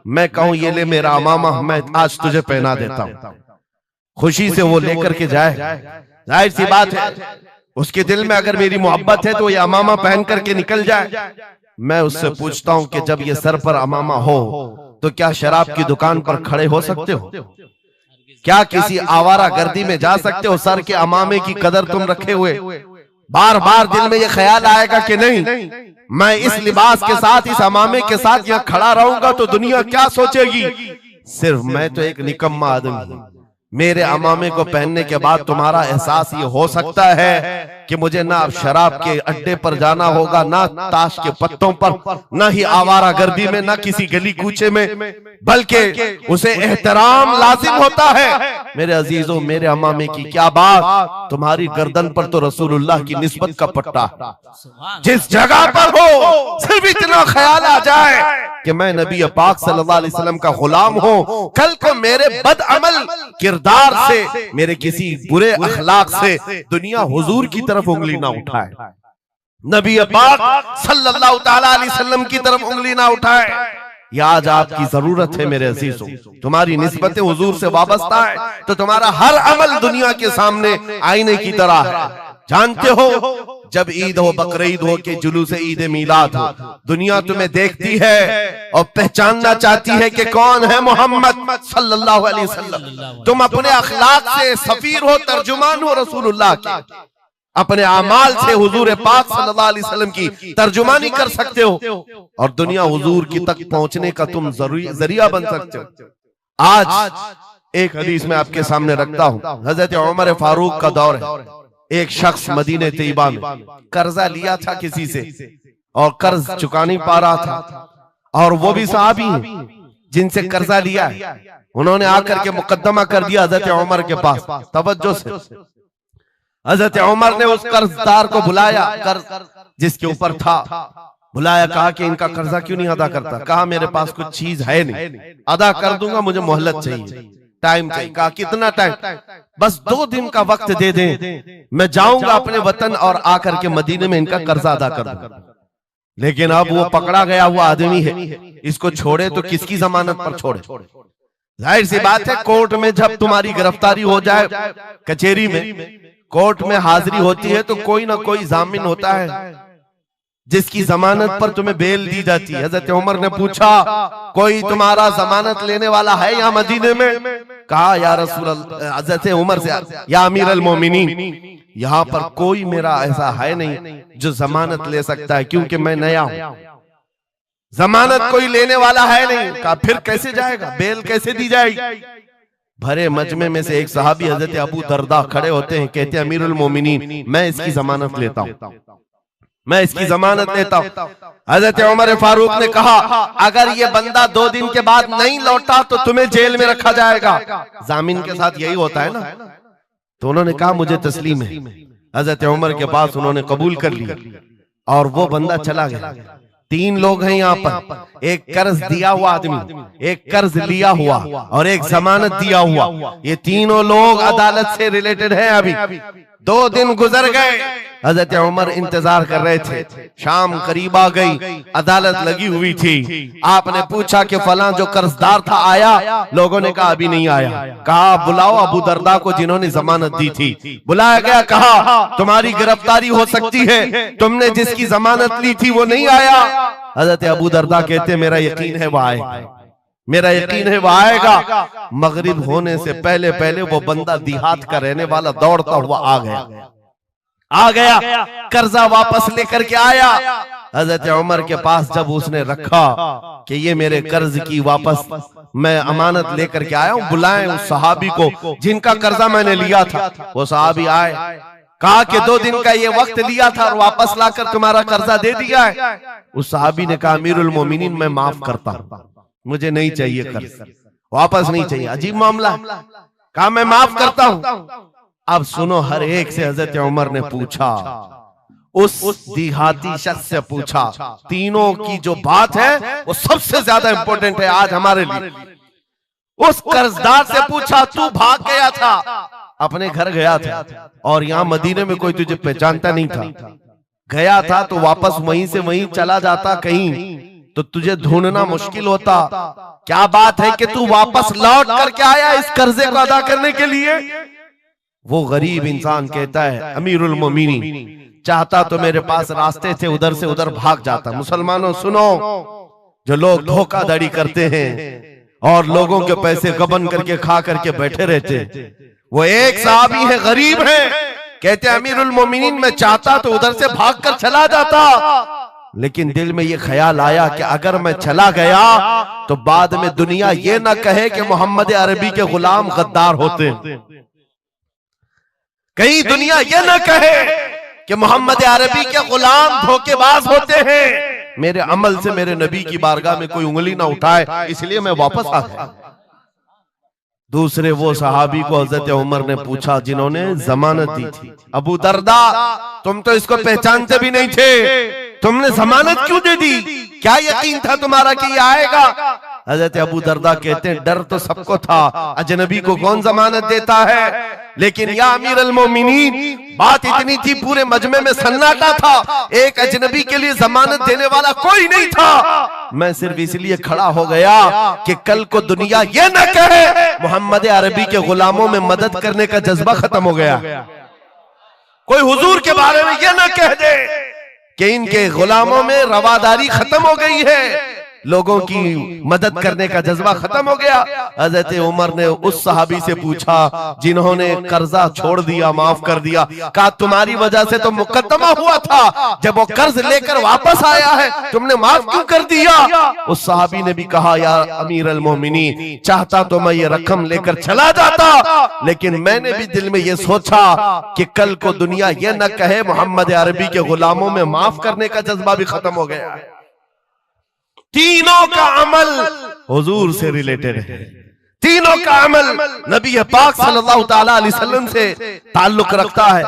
Speaker 2: मैं कहूं ये ले मेरा अमामा, मैं आज तुझे पहना देता हूं, खुशी से वो लेकर के जाए, जाहिर सी बात है उसके दिल में अगर मेरी मोहब्बत है तो ये अमामा पहन करके निकल जाए। मैं उससे पूछता हूं कि जब ये सर पर अमामा हो तो क्या शराब की दुकान पर खड़े हो सकते हो? क्या किसी आवारा गर्दी में जा सकते हो? सर के अमामे की कदर तुम रखे हुए बार बार दिल में ये ख्याल आएगा कि नहीं, मैं इस लिबास के साथ, इस अमामे के साथ यहाँ खड़ा रहूंगा तो दुनिया क्या सोचेगी? सिर्फ मैं तो एक निकम्मा आदमी, मेरे अमामे को पहनने के बाद तुम्हारा एहसास ये हो सकता है कि मुझे ना अब शराब के अड्डे पर जाना होगा, ना ताश के पत्तों पर, ना ही आवारा गर्दी में, ना किसी गली कूचे में, बल्कि उसे एहतराम लाजिम होता है। मेरे अजीजों, मेरे अमामे की क्या बात, तुम्हारी गर्दन पर तो रसूलुल्लाह की निस्बत का पट्टा, जिस जगह पर हो सिर्फ इतना ख्याल आ जाए कि मैं नबी पाक सल्लल्लाहु अलैहि वसल्लम का गुलाम हूं, कल को मेरे बदअमल किरदार से, मेरे किसी बुरे अखलाक से दुनिया हुजूर की तरफ उंगली ना उठाए, नबी पाक सल्लल्लाहु तआला अलैहि वसल्लम की तरफ उंगली ना उठाए। ये आज आपकी जरूरत है मेरे अजीजों, तुम्हारी निस्बतें हुजूर से वाबस्ता है तो तुम्हारा हर अमल दुनिया के सामने आईने की तरह है। जानते हो, जब ईद हो, बकरीद हो के जुलूस ईद मिलाद हो, दुनिया तुम्हें देखती है और पहचानना चाहती है कि कौन है मोहम्मद सल्लल्लाहु अलैहि वसल्लम। तुम अपने अखलाक से सफीर हो, तर्जुमान हो रसूलुल्लाह के, अपने अमाल से हुजूर पाक सल्लल्लाहु अलैहि वसल्लम की तर्जुमानी कर सकते हो और दुनिया हुजूर की तक पहुंचने का तुम जरिया बन सकते हो। आज एक हदीस में आपके सामने रखता हूं, हजरत उमर फारूक का दौर है। एक शख्स मदीने तैयबा में कर्जा लिया था किसी से और कर्ज चुका नहीं पा रहा था, और वो भी सहाबी हैं जिनसे कर्जा लिया है। उन्होंने आकर के मुकद्दमा कर दिया हजरत उमर के पास। तवज्जो से, हजरत उमर ने उस कर्जदार को बुलाया, कर्ज जिसके ऊपर था, बुलाया, कहा कि इनका कर्जा क्यों नहीं अदा करता? कहा मेरे पास कुछ चीज है नहीं, अदा कर दूंगा, मुझे मोहलत चाहिए, टाइम चाहिए। कहा कितना टाइम? बस 2 दिन का वक्त दे दें, मैं जाऊंगा अपने वतन और आकर के मदीने में इनका कर्जा अदा कर दूंगा। लेकिन अब वो पकड़ा गया हुआ आदमी है, इसको छोड़े तो किसकी जमानत पर छोड़े? जाहिर सी बात है, कोर्ट में जब तुम्हारी गिरफ्तारी हो जाए, कचहरी में, कोर्ट में हाजिरी होती है तो कोई ना कोई जामिन होता है जिसकी जमानत पर तुम्हें बेल दी जाती है। हजरत उमर ने पूछा, कोई तुम्हारा जमानत लेने वाला है यहाँ मदीने में? कहा या रसूल अल्लाह, हजरत उमर से, या अमीर अल मोमिनीन, यहाँ पर कोई मेरा ऐसा है नहीं जो जमानत ले सकता है, क्योंकि मैं नया हूं, जमानत कोई लेने वाला है नहीं। कहा फिर कैसे जाएगा, बेल कैसे दी जाएगी? भरे मजमे में से एक सहाबी हजरत अबू दरदा खड़े होते हैं, कहते हैं अमीरुल मोमिनीन, मैं इसकी जमानत लेता हूं, मैं इसकी जमानत लेता हूं। हजरत उमर फारूक ने कहा, अगर ये बंदा 2 दिन के बाद नहीं लौटा तो तुम्हें जेल में रखा जाएगा। जामिन के साथ यही होता है ना। तो उन्होंने कहा मुझे तस्लीम है। हजरत उमर के पास उन्होंने कबूल कर लिया और वो बंदा चला गया। तीन लोग हैं यहाँ पर, एक कर्ज दिया हुआ आदमी, एक कर्ज लिया हुआ और एक जमानत दिया हुआ। ये तीनों लोग अदालत से रिलेटेड हैं। अभी 2 दिन गुजर गए, हजरत उमर इंतजार कर रहे थे। शाम करीब आ गई, अदालत लगी हुई थी। आपने पूछा कि फलां जो कर्जदार था आया? लोगों ने कहा अभी नहीं आया। कहा बुलाओ अबू दरदा को जिन्होंने जमानत दी थी। बुलाया गया, कहा तुम्हारी गिरफ्तारी हो सकती है, तुमने जिसकी जमानत ली थी वो नहीं आया। हजरत अबू दरदा कहते मेरा यकीन है वो आएगा, मेरा यकीन है वो आएगा। मगरिब होने से पहले पहले वो बंदा देहात का रहने वाला दौड़ता हुआ आ गया, कर्जा वापस लेकर के आया। हजरत उमर के पास जब उसने रखा कि ये मेरे कर्ज की वापस मैं अमानत लेकर के आया हूं, बुलाएं उस सहाबी को जिनका कर्जा मैंने लिया था। वो सहाबी आए, कहा कि 2 दिन का ये वक्त लिया था और वापस लाकर तुम्हारा कर्जा दे दिया है। उस सहाबी ने कहा अमीरुल मोमिनीन मैं माफ करता हूं, मुझे नहीं चाहिए कर्ज, वापस नहीं चाहिए। अजीब मामला, कहा मैं माफ करता हूं। अब सुनो, हर एक से हजरत उमर ने पूछा, उस देहाती शख्स से पूछा। तीनों की जो बात है वो सबसे ज्यादा इंपॉर्टेंट है आज हमारे लिए। उस कर्जदार से पूछा तू भाग गया था, अपने घर गया था और यहाँ मदीने में कोई तुझे पहचानता नहीं था, गया था तो वापस वहीं से वहीं चला जाता कहीं तो तुझे ढूंढना मुश्किल होता। क्या बात है कि तू वापस लौट करके आया इस कर्जे को अदा करने के लिए? वो गरीब इंसान कहता है अमीरुल मोमिनीन चाहता तो मेरे पास रास्ते थे, उधर से उधर भाग जाता। मुसलमानों सुनो, जो लोग धोखाधड़ी करते हैं और लोगों के पैसे गबन करके खा करके बैठे रहते, वो एक साहबी है, गरीब है, कहते अमीरुल मोमिनीन मैं चाहता तो उधर से भाग कर चला जाता, लेकिन दिल में ये ख्याल आया कि अगर मैं चला गया तो बाद में दुनिया ये ना कहे कि मोहम्मद अरबी के गुलाम गद्दार होते, कहीं दुनिया ये ना कहे कि मोहम्मद अरबी के गुलाम धोखेबाज होते हैं। मेरे अमल से मेरे नबी की बारगाह में कोई उंगली ना उठाए, इसलिए मैं वापस आ गया। दूसरे वो सहाबी को हजरत उमर ने पूछा जिन्होंने जमानत दी थी, अबू दरदा तुम तो इसको पहचानते भी नहीं थे, तुमने जमानत क्यों दे दी? क्या यकीन था तुम्हारा कि ये आएगा? हजरत अबू दरदा कहते हैं डर तो सबको था, अजनबी को कौन जमानत देता है, लेकिन या अमीर अल मोमिनीन बात इतनी थी पूरे मजमे में सन्नाटा था, एक अजनबी के लिए जमानत देने वाला कोई नहीं था। मैं सिर्फ इसलिए खड़ा हो गया कि कल को दुनिया ये न कहे मोहम्मद अरबी के गुलामों में मदद करने का जज्बा खत्म हो गया, कोई हुजूर के बारे में ये न कह दे कि इनके गुलामों में रवादारी खत्म हो गई है, लोगों की मदद करने का जज्बा खत्म हो गया। हजरत उमर ने उस सहाबी से पूछा जिन्होंने कर्जा छोड़ दिया, माफ कर दिया, कहा तुम्हारी वजह से तो मुकदमा हुआ था, जब वो कर्ज लेकर वापस आया है तुमने माफ क्यों कर दिया? उस सहाबी ने भी कहा या अमीर अल मोमिनीन चाहता तो मैं ये रकम लेकर चला जाता, लेकिन मैंने भी दिल में ये सोचा कि कल को दुनिया ये न कहे मोहम्मद अरबी के गुलामों में माफ करने का जज्बा भी खत्म हो गया है। तीनों का अमल हुजूर से रिलेटेड है, तीनों का अमल नबी पाक सल्लल्लाहु ताला अलैहि वसल्लम से ताल्लुक रखता है।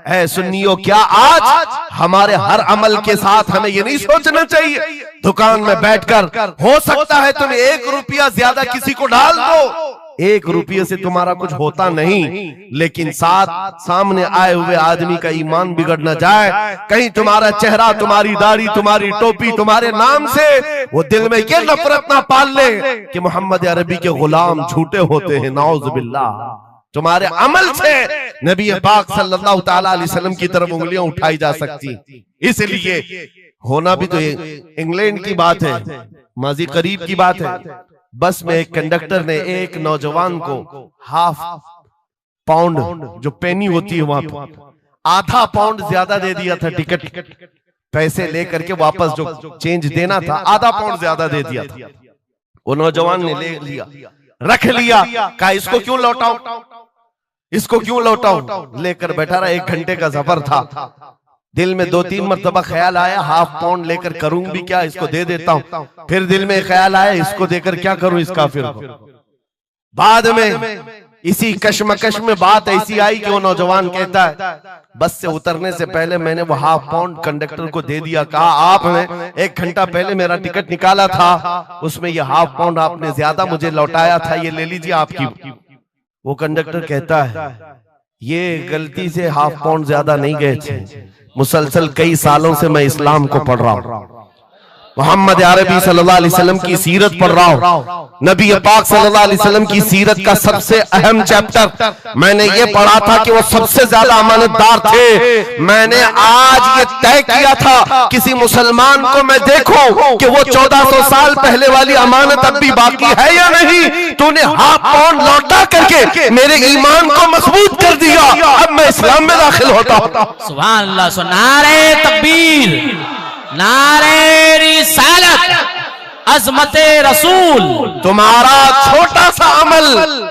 Speaker 2: ऐ सुन्नियों, क्या आज हमारे हर अमल के साथ हमें ये नहीं सोचना चाहिए दुकान में बैठकर हो सकता है तुम 1 रुपया ज्यादा किसी को डाल दो, 1 रुपये से तुम्हारा कुछ होता नहीं, लेकिन साथ सामने आए हुए आदमी का ईमान बिगड़ न जाए, कहीं तुम्हारा चेहरा, तुम्हारी दाढ़ी, तुम्हारी टोपी, तुम्हारे नाम से वो दिल में ये नफरत ना पाल ले कि मोहम्मद अरबी के गुलाम झूठे होते हैं, नाउज़ बिल्लाह। तुम्हारे अमल से नबी पाक सल्लल्लाहु ताला अलैहि वसल्लम की तरफ उंगलियां उठाई जा सकती, इसलिए होना भी तो इंग्लैंड की बात है, माजी करीब की बात है। बस में एक कंडक्टर ने एक नौजवान को ½ पाउंड जो पेनी होती है वहां पर ½ पाउंड ज्यादा दे दिया था, टिकट पैसे लेकर के वापस जो चेंज देना था ½ पाउंड ज्यादा दे दिया था। वो नौजवान ने ले लिया, रख लिया, कहा इसको क्यों लौटाऊं, इसको क्यों लौटाऊं, लेकर बैठा रहा। 1 घंटे का सफर था, दिल में 2-3 मरतबा ख्याल आया ½ पाउंड लेकर करूं भी क्या, इसको दे देता हूं, फिर दिल में ख्याल आया इसको देकर क्या करूं इस काफिर को। बाद में इसी कश्मकश में बात ऐसी आई कि वो नौजवान कहता है बस से उतरने से पहले मैंने वो हाफ पाउंड कंडक्टर को दे दिया, कहा आपने 1 घंटा पहले मेरा टिकट निकाला था, उसमें ये हाफ पाउंड आपने ज्यादा मुझे लौटाया था, ये ले लीजिए आपकी। वो कंडक्टर कहता है ये गलती से हाफ पाउंड ज्यादा नहीं गए थे, मुसलसल कई सालों से मैं इस्लाम को पढ़ रहा हूं, मोहम्मद अरबी सल्लल्लाहु अलैहि वसल्लम की सीरत पढ़ रहा हूं, नबी पाक सल्लल्लाहु अलैहि वसल्लम की सीरत का सबसे अहम चैप्टर मैंने ये पढ़ा था कि वो सबसे ज्यादा अमानतदार थे। मैंने आज ये तय किया था किसी मुसलमान को मैं देखूं कि वो 1400 साल पहले वाली अमानत अब भी बाकी है या नहीं, तूने हाफ पाउंड लौटा करके मेरे ईमान को मजबूत कर दिया, अब मैं इस्लाम में दाखिल होता हूं।
Speaker 3: सुभान अल्लाह। नारे तकबीर, नारे रिसालत, अज़मते रसूल।
Speaker 2: तुम्हारा छोटा सा अमल,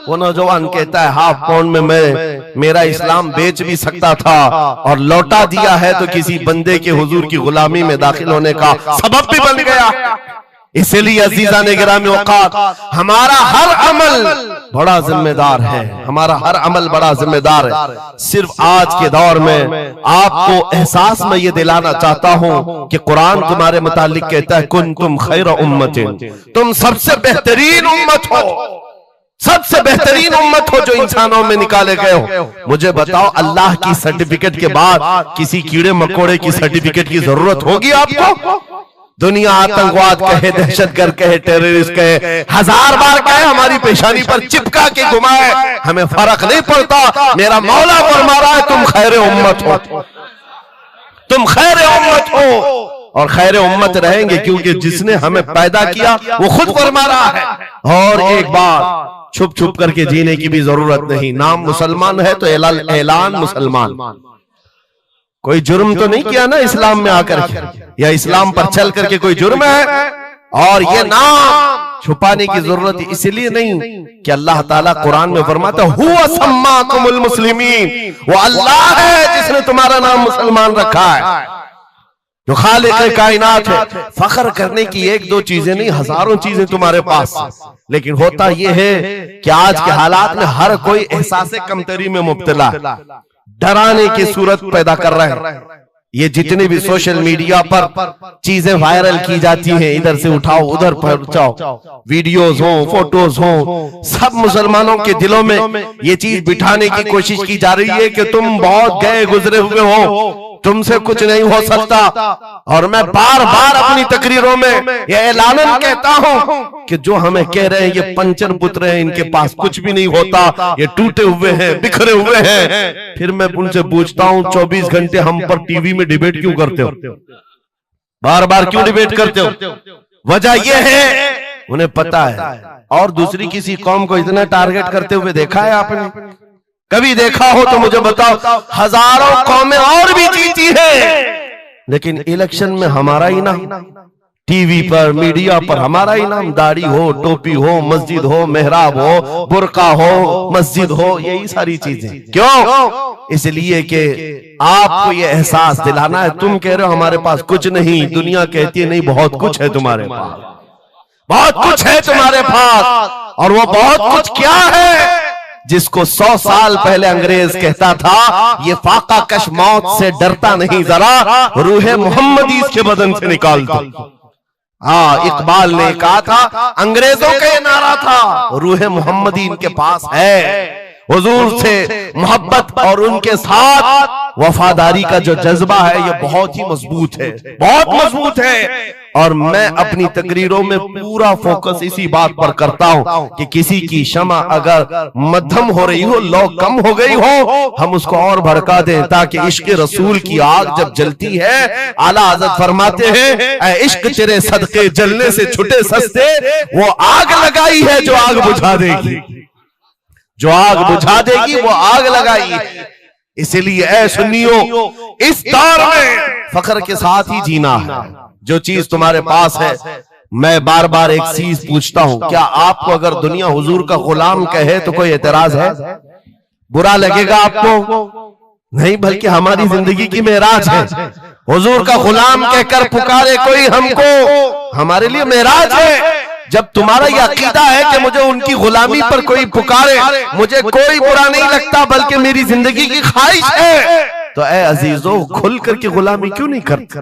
Speaker 2: वो नौजवान कहता है हाफ पाउंड में मैं मेरा इस्लाम बेच भी सकता था और लौटा दिया है तो किसी बंदे के हुजूर की गुलामी में दाखिल होने का सबब भी बन गया। इसलिए अजीजा ने गिरामी औकात, हमारा हर अमल बड़ा जिम्मेदार है, हमारा हर अमल बड़ा जिम्मेदार है। सिर्फ आज के दौर में आपको एहसास में ये दिलाना चाहता हूं कि कुरान तुम्हारे मुतालिक कहता है कुंतुम खैर उम्मतिन, तुम सबसे बेहतरीन उम्मत हो, सबसे बेहतरीन उम्मत हो जो इंसानों में निकाले गए हो। मुझे बताओ अल्लाह की सर्टिफिकेट के बाद किसी कीड़े मकोड़े की सर्टिफिकेट की जरूरत होगी आपको? दुनिया आतंकवाद कहे, दहशतगर्द कहे, टेररिस्ट कहे, 1000 बार कहे, हमारी पेशानी पर चिपका के घुमाए, हमें फर्क नहीं पड़ता। मेरा मौला फरमा रहा है तुम खैर उम्मत हो, तुम खैर उम्मत हो और खैर उम्मत रहेंगे क्योंकि जिसने हमें पैदा किया वो खुद फरमा रहा है। और एक बात, छुप छुप करके जीने की भी जरूरत नहीं। नाम मुसलमान है तो ऐलान मुसलमान, कोई जुर्म तो नहीं किया ना इस्लाम में आकर के, या इस्लाम पर चल करके कोई जुर्म है। और ये नाम छुपाने की जरूरत इसलिए नहीं कि अल्लाह ताला कुरान में फरमाता हुवा सम्माकुमुल मुस्लिमीन, वो अल्लाह है जिसने तुम्हारा नाम मुसलमान रखा है, जो खालिक कायनात है। फख्र करने की 1-2 चीजें नहीं, हजारों चीजें तुम्हारे पास। लेकिन होता यह है कि आज के हालात में हर कोई एहसास कमतरी में मुब्तला, डराने की सूरत पैदा कर रहे हैं। ये जितने भी सोशल मीडिया पर चीजें वायरल की जाती हैं, इधर से उठाओ उधर पहुंचाओ, वीडियोस हो, फोटोज हो, सब मुसलमानों के दिलों में ये चीज बिठाने की कोशिश की जा रही है कि तुम बहुत गए गुजरे हुए हो, तुमसे कुछ नहीं हो सकता। और मैं बार बार अपनी तकरीरों में ये ऐलानन कहता हूं कि जो हमें कह रहे हैं ये पंचर पुत्र हैं, इनके पास कुछ भी नहीं होता, ये टूटे हुए हैं, बिखरे हुए हैं। फिर मैं उनसे पूछता हूं 24 घंटे हम पर टीवी में डिबेट क्यों करते हो, बार बार क्यों डिबेट करते हो? वजह यह है उन्हें पता है। और दूसरी किसी कौम को इतना टारगेट करते हुए देखा है आपने? कभी देखा हो तो मुझे बताओ। हजारों कौमें और भी जीती हैं, लेकिन इलेक्शन में हमारा ही नाम, टीवी पर मीडिया पर हमारा ही नाम, दाढ़ी हो, टोपी हो, मस्जिद हो, मेहराब हो, बुर्का हो, मस्जिद हो, यही सारी चीजें। क्यों? इसलिए कि आपको ये एहसास दिलाना है। तुम कह रहे हो हमारे पास कुछ नहीं, दुनिया कहती है नहीं बहुत कुछ है तुम्हारे पास, बहुत कुछ है तुम्हारे पास। और वो बहुत कुछ क्या है जिसको 100 साल पहले अंग्रेज कहता था ये फाका कश मौत से डरता नहीं, जरा रूहे मोहम्मदी इसके बदन से निकाल दो। हाँ, इकबाल ने कहा था, अंग्रेजों का ये नारा था, रूहे मोहम्मदी इनके पास है। हुजूर से मोहब्बत और उनके साथ वफादारी का जो जज्बा है ये बहुत ही मजबूत है, बहुत मजबूत है। और मैं अपनी तकरीरों में पूरा फोकस इसी बात पर करता हूं कि किसी की क्षमा अगर मध्यम हो रही हो, लौ कम हो गई हो, हम उसको और भड़का दें, ताकि इश्क रसूल की आग जब जलती है, आला हज़रत फरमाते हैं ऐ इश्क तेरे सदके जलने से छुटे सस्ते, वो आग लगाई है जो आग बुझा देगी, जो आग बुझा देगी वो आग लगाई है। इसलिए ऐ सुन्नियों, इस दौर में फख्र के साथ ही जीना है। जो चीज तुम्हारे पास है, मैं बार बार एक चीज पूछता हूं, क्या आपको अगर दुनिया हुजूर का गुलाम कहे तो कोई एतराज है? बुरा लगेगा आपको? नहीं, बल्कि हमारी जिंदगी की मेराज है। हुजूर का गुलाम कहकर पुकारे कोई हमको, हमारे लिए मेराज है। जब तुम्हारा यह अकीदा है कि मुझे उनकी गुलामी पर कोई पुकारे, मुझे कोई बुरा नहीं लगता बल्कि मेरी जिंदगी की ख्वाहिश है, तो ऐ अजीजों खुल कर के गुलामी क्यों नहीं करते?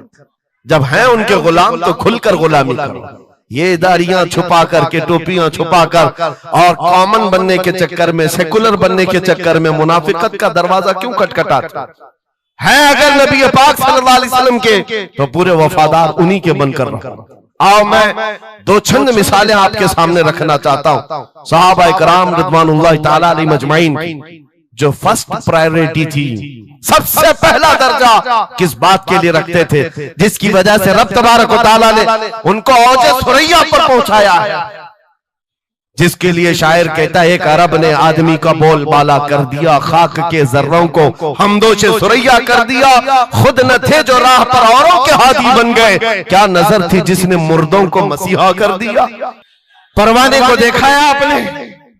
Speaker 2: जब हैं उनके गुलाम तो खुलकर गुलामी करो। ये दाढ़ियां छुपा करके, टोपियां छुपा कर और कॉमन बनने के चक्कर में, सेकुलर बनने के चक्कर में मुनाफिकत का दरवाजा क्यों खटखटाते हैं? अगर नबी पाक सल्लल्लाहु अलैहि वसल्लम के तो पूरे वफादार उन्हीं के बनकर रहो। आओ मैं दो चंद मिसालें आपके सामने रखना चाहता हूं। सहाबा इकराम रिज़वानुल्लाहि ताला अलैहिम अजमईन की जो फर्स्ट प्रायोरिटी थी, सबसे पहला दर्जा किस बात के लिए रखते थे, जिसकी वजह से रब तबारक व तआला ने उनको औजे सुरैया पर पहुंचाया है, जिसके लिए शायर कहता है एक अरब ने आदमी का बोल बाला कर दिया, खाक के जर्रों को हमदोशे सुरैया कर दिया, खुद न थे जो राह पर औरों के हादी बन गए, क्या नजर थी जिसने मुर्दों को मसीहा कर दिया। परवाने को देखा है आपने?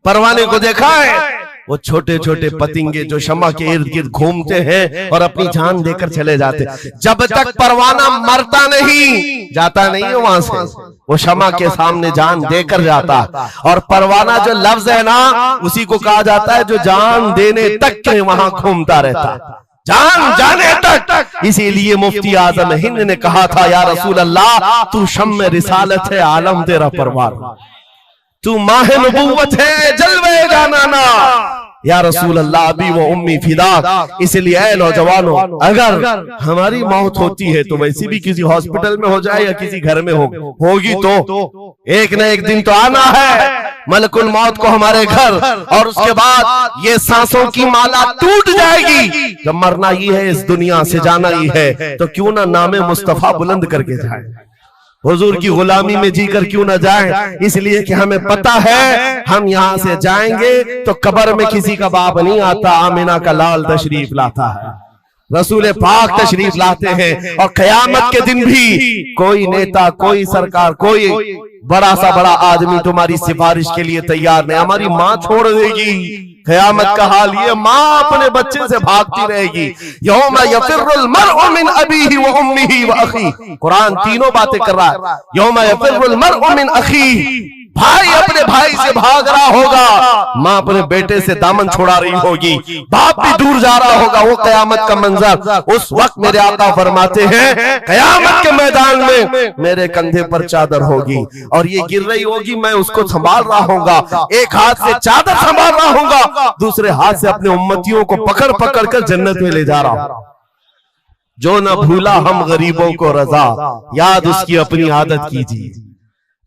Speaker 2: परवाने को देखा है? वो छोटे छोटे पतिंगे जो शमा के इर्द गिर्द घूमते हैं और अपनी जान देकर चले जाते, जब तक परवाना मरता नहीं, जाता नहीं है वहां से, वो शमा के सामने जान देकर जाता। और परवाना जो लफ्ज है ना, उसी को कहा जाता है जो जान देने तक के वहां घूमता रहता, जान जाने तक। इसीलिए मुफ्ती आजम हिंद ने कहा था, या रसूल अल्लाह तू शम्म रिसालत है, आलम तेरा परवार, तू माह नबूवत है, जलवे जानाना, या रसूल अल्लाह अभी वो उम्मी फिदा। इसलिए ऐ नौजवानों, अगर हमारी मौत होती है तो वैसे भी किसी हॉस्पिटल में हो जाए या किसी घर में होगी तो एक न एक दिन तो आना है मलकुल मौत को हमारे घर, और उसके बाद ये सांसों की माला टूट जाएगी। जब मरना ही है, इस दुनिया से जाना ही है, तो क्यों ना नामे मुस्तफा बुलंद करके जाए, हुजूर की गुलामी में जीकर क्यों ना जाएं? इसलिए कि हमें पता है हम यहां से जाएंगे तो कब्र में किसी का बाप नहीं आता, आमिना का लाल तशरीफ लाता है, रसूल पाक तशरीफ लाते हैं। और कयामत के दिन भी कोई नेता, कोई सरकार, कोई बड़ा सा बड़ा आदमी तुम्हारी सिफारिश के लिए तैयार नहीं। हमारी माँ छोड़ देगी, कयामत का हाल ये, माँ अपने बच्चे से भागती रहेगी। यौम यफिर्रुल मर्उ मिन अबीही व उम्मिही व अखी, कुरान तीनों बातें कर रहा है। यौम यफिर्रुल मर्उ मिन अखी, भाई अपने भाई से भाग रहा होगा, माँ अपने बेटे से दामन छुड़ा रही होगी, बाप भी दूर जा रहा होगा। वो कयामत का मंजर, उस वक्त मेरे आका फरमाते हैं कयामत के मैदान में मेरे कंधे पर चादर होगी और ये गिर रही होगी, मैं उसको संभाल रहा होगा, एक हाथ से चादर संभाल रहा होगा, दूसरे हाथ से अपने उम्मतियों को पकड़ पकड़ कर जन्नत में ले जा रहा हूं। जो न भूला हम गरीबों को रजा, याद उसकी अपनी आदत कीजिए।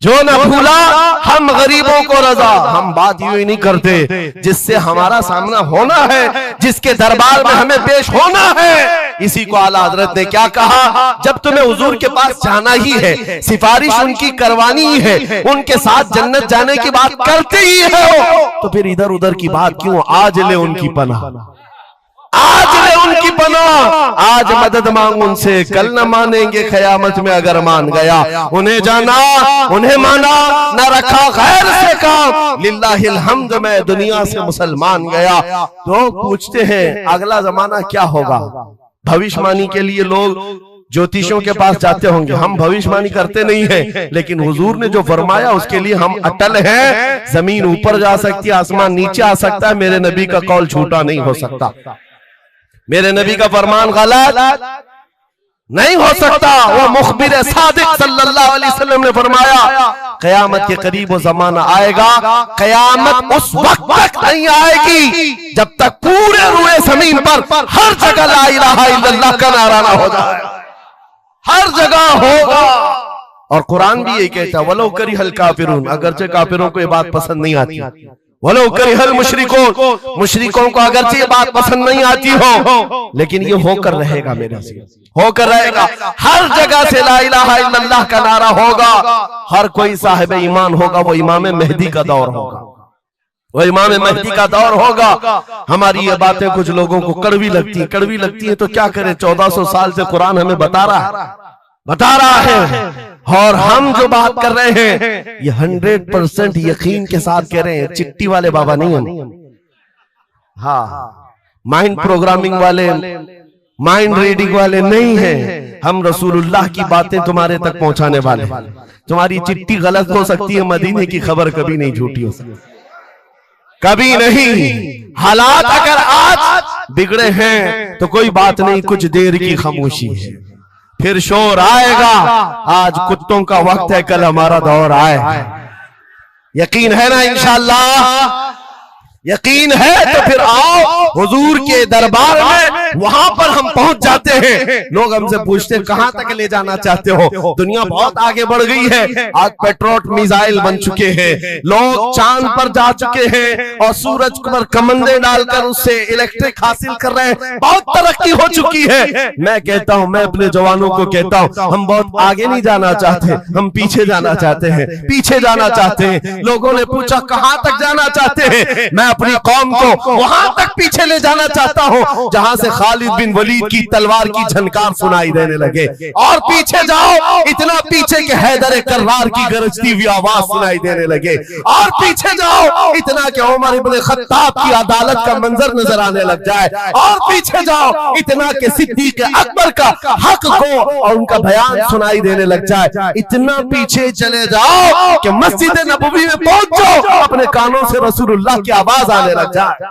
Speaker 2: जो न भूला हम गरीबों को रजा, हम बात यूं ही नहीं करते, जिससे हमारा सामना होना है, जिसके दरबार में हमें पेश होना है। इसी को आला हजरत ने क्या कहा, जब तुम्हें हुजूर के पास जाना ही है, सिफारिश उनकी करवानी ही है, उनके साथ जन्नत जाने की बात करते ही है, तो फिर इधर उधर की बात क्यों? आज ले उनकी पनाह, आज ले उनकी पनाह, आज मदद मांग उनसे, कल न मानेंगे कयामत में अगर मान गया। उन्हें जाना, उन्हें माना, न रखा गैर से काम, लिल्लाहिल हम्द मैं दुनिया से मुसलमान गया। तो पूछते हैं अगला जमाना क्या होगा? भविष्यवाणी के लिए लोग ज्योतिषियों के पास जाते होंगे, हम भविष्यवाणी करते नहीं हैं, लेकिन हुजूर ने जो फरमाया उसके लिए हम अटल हैं। जमीन ऊपर जा सकती है, आसमान नीचे आ सकता है, मेरे नबी का कौल झूठा नहीं हो सकता, मेरे नबी का फरमान गलत नहीं हो सकता। वो मुखबिर सादिक सल्लल्लाहु अलैहि वसल्लम ने फरमाया कयामत के करीब वो जमाना आएगा, कयामत उस वक्त तक नहीं आएगी जब तक पूरे रुए जमीन पर हर जगह ला इलाहा इल्लल्लाह का नारा ना हो जाए, हर जगह होगा। और कुरान भी ये कहता है वलो करिहल काफिरून, अगरचे काफिरों को ये बात पसंद नहीं आती, वलो करिहल मुशरिकों, मुशरिकों को अगरचे ये बात पसंद नहीं आती हो, लेकिन ये होकर रहेगा, मेरे से होकर रहेगा। हर जगह से ला इलाहा इल्लल्लाह का नारा होगा, हर कोई साहिब ईमान होगा, वो इमाम मेहदी का दौर होगा, वो इमाम मेहदी का दौर होगा। हमारी ये बातें कुछ लोगों को कड़वी लगती है तो क्या करें, 1400 साल से कुरान हमें बता रहा है। और हम जो बात कर रहे हैं ये 100% यकीन के साथ कह रहे हैं, चिट्ठी वाले बाबा नहीं हम, हाँ माइंड प्रोग्रामिंग वाले, माइंड रीडिंग वाले नहीं है। हम रसूलुल्लाह की बातें तुम्हारे तक पहुंचाने वाले। तुम्हारी चिट्ठी गलत हो सकती है, मदीने की खबर कभी नहीं झूठी हो सकती, कभी नहीं। हालात अगर आज बिगड़े हैं तो कोई बात नहीं, कुछ देर की खामोशी है, फिर शोर आएगा। आज कुत्तों का वक्त है, कल हमारा दौर आए। यकीन है ना इंशाअल्लाह? यकीन है तो फिर आओ हुजूर के दरबार में, वहां पर हम पहुंच जाते हैं। लोग हमसे पूछते हैं कहां तक ले जाना चाहते हो? दुनिया बहुत आगे बढ़ गई है, आज पेट्रोट मिसाइल बन चुके हैं, लोग चांद पर जा चुके हैं और सूरज पर कमंदे डालकर उससे इलेक्ट्रिक हासिल कर रहे हैं, बहुत तरक्की हो चुकी है। मैं कहता हूं, मैं अपने जवानों को कहता हूं, हम बहुत आगे नहीं जाना चाहते, हम पीछे जाना चाहते हैं, पीछे जाना चाहते हैं। लोगों ने पूछा कहां तक जाना चाहते हैं? मैं अपनी कौम को वहां तक पीछे ले जाना चाहता हूं जहां से खालिद बिन वलीद की तलवार की झनकार सुनाई देने लगे। और पीछे जाओ, इतना पीछे के हैदर कर्रार की गरजती हुई आवाज सुनाई देने लगे। और पीछे जाओ, इतना कि उमर इब्न खत्ताब की अदालत का मंजर नजर आने लग जाए। और पीछे जाओ, इतना कि सिद्दीक अकबर का हक को और उनका बयान सुनाई देने लग जाए। इतना पीछे चले जाओ कि मस्जिद नबवी में पहुंच जाओ, अपने कानों से रसूलुल्लाह की आवाज आने लग जाए।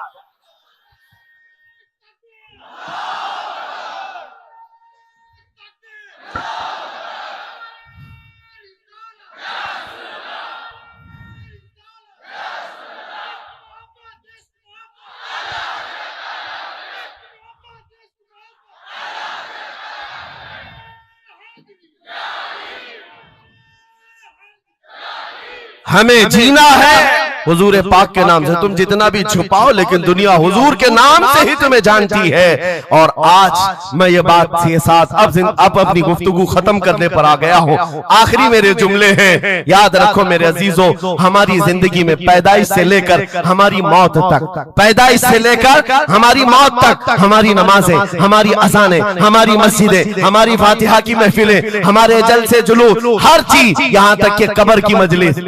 Speaker 2: हमें जीना है हुजूर पाक के नाम से। तुम जितना भी छुपाओ, लेकिन दुनिया हुजूर के नाम से ही तुम्हें जानती है। और आज मैं ये बात के साथ अब अपनी गुफ्तगू खत्म करने पर आ गया हूँ। आखिरी मेरे जुमले हैं, याद रखो मेरे अजीजों, हमारी जिंदगी में पैदाइश से लेकर हमारी मौत तक, पैदाइश से लेकर हमारी मौत तक, हमारी नमाजें, हमारी अज़ानें, हमारी मस्जिदें, हमारी फातिहा की महफिलें, हमारे जलसे जुलूस, हर चीज, यहाँ तक कि कब्र की मजलिस,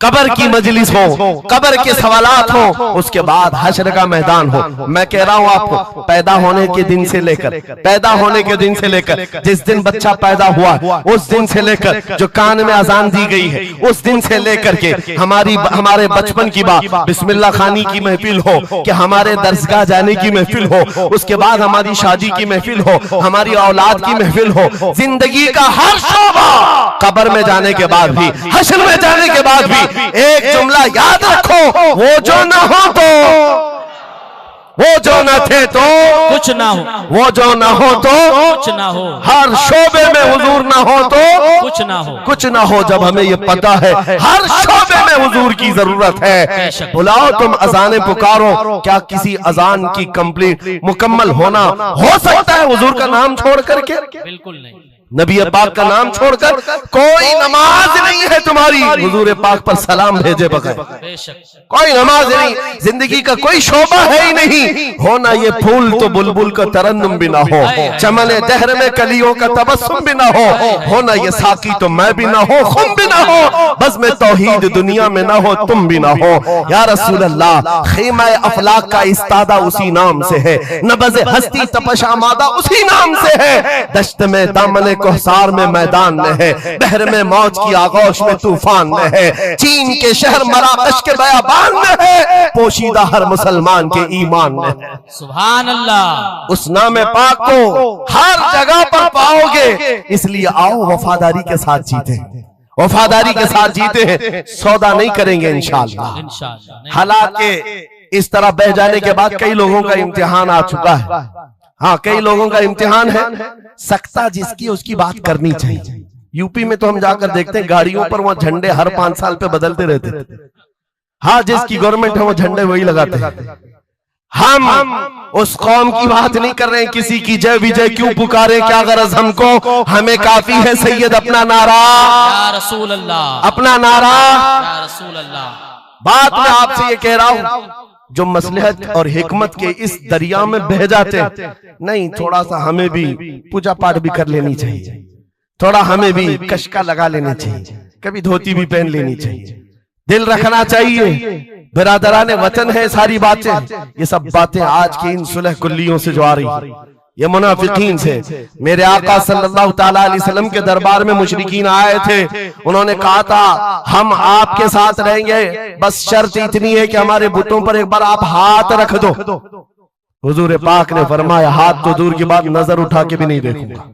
Speaker 2: कब्र की मजलिस हो, कब्र के सवालात हो, उसके बाद हश्र का मैदान हो। मैं कह रहा हूं आपको, पैदा होने के दिन से लेकर, पैदा होने के दिन से लेकर, जिस दिन बच्चा पैदा हुआ उस दिन से लेकर, जो कान में अजान दी गई है उस दिन से लेकर के हमारे बचपन की बात, बिस्मिल्लाह खानी की महफिल हो, कि हमारे दरसगाह जाने की महफिल हो, उसके बाद हमारी शादी की महफिल हो, हमारी औलाद की महफिल हो, जिंदगी का हर शोबा, कब्र में जाने के बाद भी, हश्र में जाने के बाद भी एक जुमला याद रखो, वो जो न हो तो, वो जो न थे तो
Speaker 3: कुछ ना हो,
Speaker 2: वो जो न हो तो
Speaker 3: कुछ ना हो,
Speaker 2: हर शोबे में हुजूर न हो तो
Speaker 3: कुछ ना हो,
Speaker 2: कुछ ना हो। जब हमें ये पता है हर शोबे में हुजूर की जरूरत है, बुलाओ तुम अजाने पुकारो, क्या किसी अजान की कंप्लीट मुकम्मल होना हो सकता है हुजूर का नाम छोड़ करके?
Speaker 3: बिल्कुल नहीं।
Speaker 2: नबी पाक का नाम छोड़कर कोई नमाज नहीं है तुम्हारी हुजूर पाक पर सलाम भेजे बगैर, कोई नमाज नहीं, जिंदगी का कोई शोबा है ही नहीं। हो ना ये फूल तो बुलबुल का तरन्नुम भी ना हो, चमने दहर में कलियों का तबस्सुम भी ना हो ना ये साकी तो मैं भी ना हो, खुम भी ना हो, बस में तौहीद दुनिया में ना हो, तुम भी ना हो। या रसूल अल्लाह, खीमा अफलाक का इस्तादा उसी नाम से है, नबज़ हस्ती तपश आमादा उसी नाम से है, दश्त में दामन कोहसार में मैदान में है, बहर में मौज की आगोश में तूफान में है, चीन के शहर मराकश के बयाबान में है, पोशीदा हर मुसलमान के ईमान में है।
Speaker 3: सुभान अल्लाह।
Speaker 2: उस नाम पाक को हर जगह पर पाओगे, इसलिए आओ वफादारी के साथ जीते, वफादारी के साथ जीते हैं, सौदा नहीं करेंगे इंशाअल्लाह। हालांकि इस तरह बह जाने के बाद कई लोगों का इम्तिहान आ चुका है। हाँ, कई लोगों का इम्तिहान है, सकता जिसकी उसकी बात करनी चाहिए। यूपी में तो हम जाकर देखते हैं गाड़ियों पर वहां झंडे हर 5 साल पे बदलते रहते हैं। हाँ, जिसकी गवर्नमेंट है वो झंडे वही लगाते हैं। हम उस कौम की बात नहीं कर रहे हैं, किसी की जय विजय क्यों पुकारे, क्या गरज हमको, हमें काफी है सैयद अपना नारा,
Speaker 3: या रसूल अल्लाह,
Speaker 2: अपना नारा,
Speaker 3: या रसूल अल्लाह।
Speaker 2: बात मैं आपसे ये कह रहा हूं, जो मसलहत और हिकमत के इस दरिया में बह जाते नहीं, थोड़ा सा हमें भी पूजा पाठ भी कर लेनी चाहिए, थोड़ा हमें भी कशका लगा लेना चाहिए, कभी धोती भी पहन लेनी चाहिए, दिल रखना चाहिए। बिरादराने वतन है सारी बातें, ये सब बातें आज की इन सुलह कुल्लियों से जो आ रही, ये मुनाफिकीन से। मेरे आका सल्लल्लाहु ताला अलैहि वसल्लम के दरबार में मुशरिकीन आए थे, उन्होंने कहा था हम आपके साथ रहेंगे, बस शर्त इतनी है कि हमारे बुतों पर एक बार आप हाथ रख दो। हुजूर पाक ने फरमाया हाथ तो दूर की बात, नजर उठा के भी नहीं देखूंगा।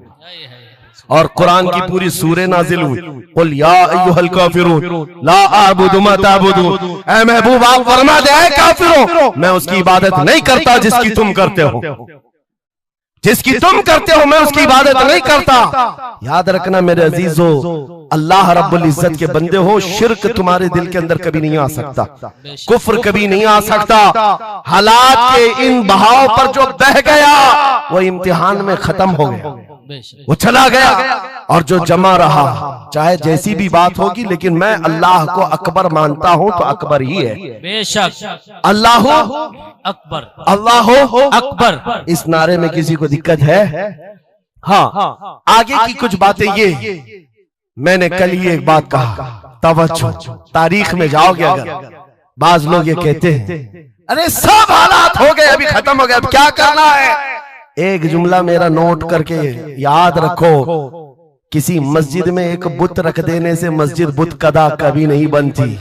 Speaker 2: और कुरान की पूरी सूरह नाजिल हुई, कुल या अय्युहल काफिरून ला अअबुदु मा ताबुदून। ऐ महबूब आप फरमा दे ऐ काफिरों, मैं उसकी इबादत नहीं करता जिसकी तुम करते हो, जिसकी तुम करते हो मैं उसकी इबादत नहीं करता। याद रखना मेरे अजीजों, अल्लाह रब्बुल इज्जत के बंदे हो, शिर्क तुम्हारे दिल के अंदर कभी नहीं आ सकता, कुफ्र कभी नहीं आ सकता। हालात के इन बहाव पर जो बह गया वो इम्तिहान में खत्म हो गया, वो चला गया। और जो जमा रहा, चाहे जैसी भी बात होगी, लेकिन मैं अल्लाह को अकबर मानता हूं तो अकबर ही है।
Speaker 3: बेशक
Speaker 2: अल्लाह
Speaker 3: अकबर,
Speaker 2: अल्लाह
Speaker 3: अकबर।
Speaker 2: इस नारे में किसी को दिक्कत है? हाँ, आगे की कुछ बातें ये, मैंने कल ही एक बात कहा, तवज्जो, तारीख में जाओगे अगर, बाज लोग ये कहते हैं अरे सब हालात हो गए, अभी खत्म हो गया, अब क्या करना है। एक जुमला मेरा नोट करके याद रखो, किसी मस्जिद में एक बुत रख देने से मस्जिद बुत कदा कभी नहीं बनती,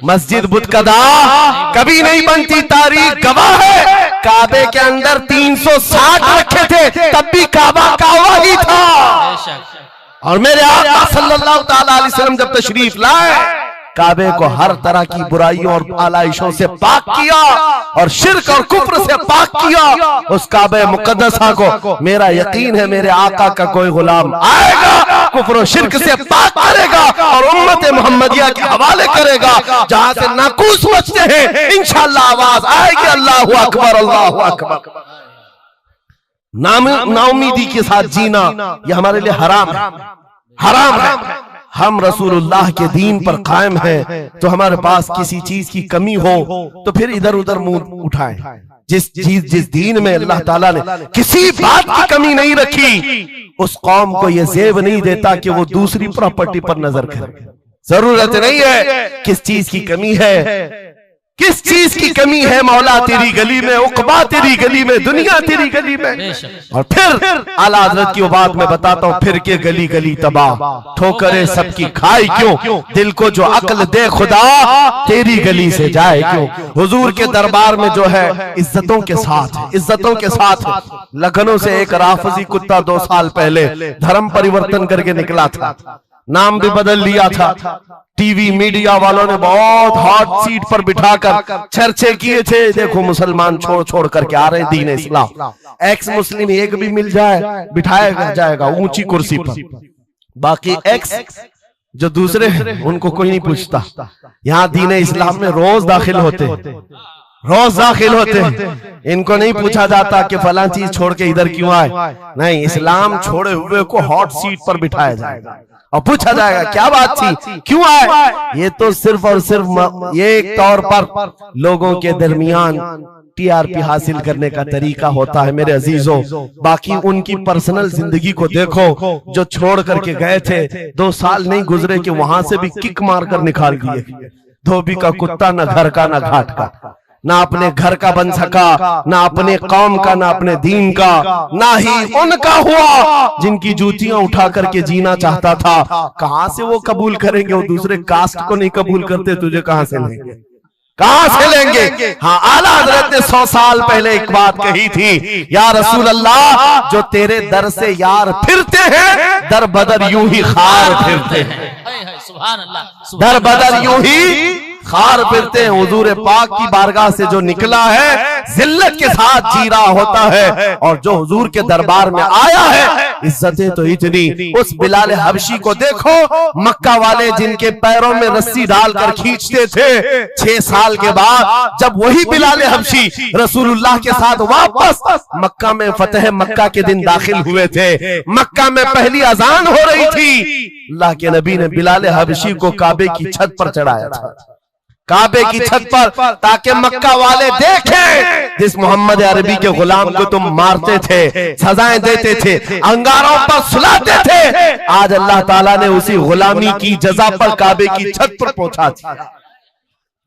Speaker 2: मस्जिद बुत कदा कभी नहीं बनती। तारीख गवाह है, काबे के अंदर 360 रखे थे, तब भी काबा काबा ही था। और मेरे आका सल्लल्लाहु ताला अलैहि वसल्लम जब तशरीफ लाए, काबे को हर तरह की बुराइयों और आलाइशों से पाक किया और शिर्क और कुफ्र से पाक किया। उस काबे मुकद्दसा को मेरा यकीन है मेरे आका का कोई गुलाम आएगा, कुफ्र और शिर्क से पाक करेगा और उम्मत मोहम्मदिया के हवाले करेगा। जहां से नाकूस मचते हैं, इंशाअल्लाह आवाज आएगी अल्लाहु अकबर, अल्लाहु अकबर। नाउमीदी के साथ जीना यह हमारे लिए हराम है, हराम है। हम रसूलुल्लाह के दीन पर कायम हैं, तो हमारे पास किसी चीज की कमी हो तो फिर इधर उधर मुंह उठाएं। जिस दीन में अल्लाह ताला ने किसी बात की कमी नहीं रखी, उस कौम को यह जेब नहीं देता कि वो दूसरी प्रॉपर्टी पर नजर करे। जरूरत नहीं है, किस चीज की कमी है, किस चीज की कमी है, मौला तेरी गली में, उकबा तेरी गली में, दुनिया तेरी गली में। और फिर आला हज़रत की वो बात मैं बताता हूँ, फिर के गली गली तबाह, ठोकरे सबकी खाई क्यों, दिल को जो अक्ल दे खुदा तेरी गली से जाए क्यों। हुजूर के दरबार में जो है इज्जतों के साथ, इज्जतों के साथ। लखनऊ से एक राफजी कुत्ता 2 साल पहले धर्म परिवर्तन करके निकला था, नाम भी बदल लिया था। टीवी मीडिया वालों ने बहुत हॉट सीट पर बिठाकर चर्चे किए थे, देखो मुसलमान छोड़ छोड़ करके आ रहे दीन इस्लाम, एक्स मुस्लिम एक भी मिल जाए बिठाया जाएगा ऊंची कुर्सी पर, बाकी एक्स जो दूसरे उनको कोई नहीं पूछता। यहाँ दीन इस्लाम में रोज दाखिल होते, रोज दाखिल होते, इनको नहीं पूछा जाता कि फलां चीज छोड़ के इधर क्यों आए, नहीं, इस्लाम छोड़े हुए को हॉट सीट पर बिठाया जाएगा और पूछा जाएगा क्या बात थी, क्यों आए। ये तो सिर्फ और सिर्फ ये एक तौर पर लोगों के दरमियान टीआरपी हासिल करने का तरीका होता है मेरे अजीजों। बाकी उनकी पर्सनल जिंदगी को देखो, जो छोड़ करके गए थे 2 साल नहीं गुजरे कि वहां से भी किक मारकर निकाल दिए। धोबी का कुत्ता, न घर का न घाट का, ना अपने घर का बन सका, ना अपने कौम का, ना अपने दीन का, ना ही उनका हुआ जिनकी जूतियां उठा करके जीना चाहता था। कहां से वो कबूल करेंगे, वो दूसरे कास्ट को नहीं कबूल करते, तुझे कहां से लेंगे, कहां से लेंगे। हाँ, आला हज़रत ने 100 साल पहले एक बात कही थी, या रसूल अल्लाह, जो तेरे दर से यार फिरते हैं, दर बदर यूं ही खार फिरते हैं,
Speaker 3: सुभान अल्लाह,
Speaker 2: दर बदर यूं ही खार फिरते हैं। हुजूर पाक की बारगाह से जो निकला है, जिल्लत के साथ जी रहा होता है, और जो हुजूर के दरबार में आया है, इज्जतें तो इतनी। उस बिलाल हबशी को देखो, मक्का वाले जिनके पैरों में रस्सी डालकर खींचते थे, 6 साल के बाद जब वही बिलाल हबशी रसूलुल्लाह के साथ वापस मक्का में फतेह मक्का के दिन दाखिल हुए थे, मक्का में पहली अजान हो रही थी, अल्लाह के नबी ने बिलाल हबशी को काबे की छत पर चढ़ाया था, काबे की छत पर, ताकि मक्का वाले देखें जिस मोहम्मद अरबी के गुलाम को तुम मारते थे, सजाएं देते थे, अंगारों पर सुलाते थे, आज अल्लाह ताला ने उसी गुलामी की जजा पर काबे की छत पर पहुंचा दिया।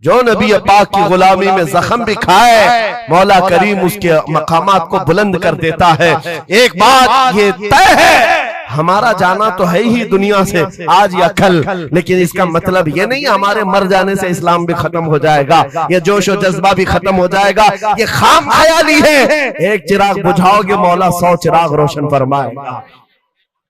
Speaker 2: जो नबी पाक की गुलामी में जख्म भी खाए, मौला करीम उसके मकामात को बुलंद कर देता है। एक बात ये तय है, हमारा जाना तो है ही दुनिया से आज या कल, लेकिन इसका मतलब ये नहीं हमारे मर जाने से इस्लाम भी खत्म हो जाएगा, ये जोश और जज्बा भी खत्म हो जाएगा। ये खाम ख्याली है। एक चिराग बुझाओगे, मौला 100 चिराग रोशन फरमाएगा।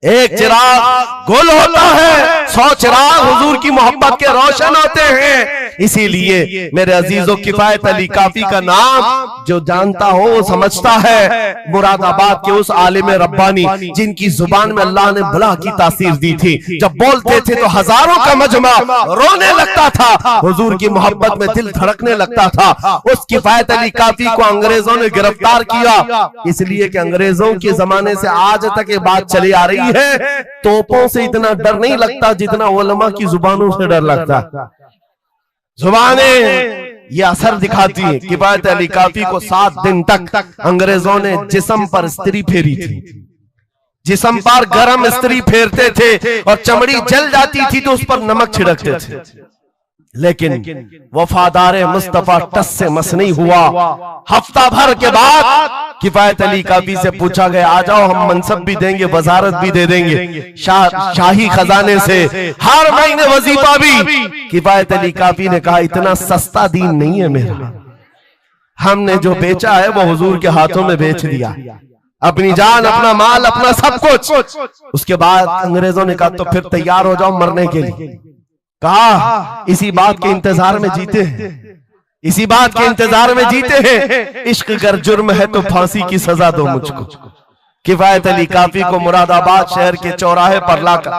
Speaker 2: एक चिराग गुल होता है, 100 चिराग हुजूर की मोहब्बत के रोशन होते हैं। इसीलिए मेरे अजीजों, किफायत अली काफी का नाम जो जानता हो वो समझता है। मुरादाबाद के उस आलिम रब्बानी जिनकी जुबान में अल्लाह ने भला की तासीर दी थी, जब बोलते थे तो हजारों का मजमा रोने लगता था, हुजूर की मोहब्बत में दिल धड़कने लगता था। उस किफायत अली काफी को अंग्रेजों ने गिरफ्तार किया, इसलिए कि अंग्रेजों के जमाने से आज तक ये बात चली आ रही है, तोपों से इतना डर नहीं लगता जितना उलमा की जुबानों से डर लगता। जुबानें ये असर दिखाती है। किफायत अली काफी को 7 दिन तक अंग्रेजों ने जिस्म पर स्त्री फेरी थी, जिस्म पर गरम स्त्री फेरते थे और चमड़ी जल जाती थी तो उस पर नमक छिड़कते थे, लेकिन वफादार मुस्तफा टस से मस नहीं हुआ। हफ्ता भर के बाद किफायत अली काफी से पूछा गया, आ जाओ हम मनसब भी देंगे, वजारत भी दे देंगे, शाही खजाने से हर महीने वजीफा भी। किफायत अली काफी ने कहा, इतना सस्ता दीन नहीं है मेरा, हमने जो बेचा है वो हुजूर के हाथों में बेच दिया, अपनी जान, अपना माल, अपना सब कुछ। उसके बाद अंग्रेजों ने कहा, तो फिर तैयार हो जाओ मरने के लिए। कहा, इसी बात के इंतजार में जीते हैं, इसी बात के इंतजार में जीते हैं। इश्क अगर जुर्म है तो फांसी की सजा दो मुझको। किफायत अली काफी को मुरादाबाद शहर के चौराहे पर लाकर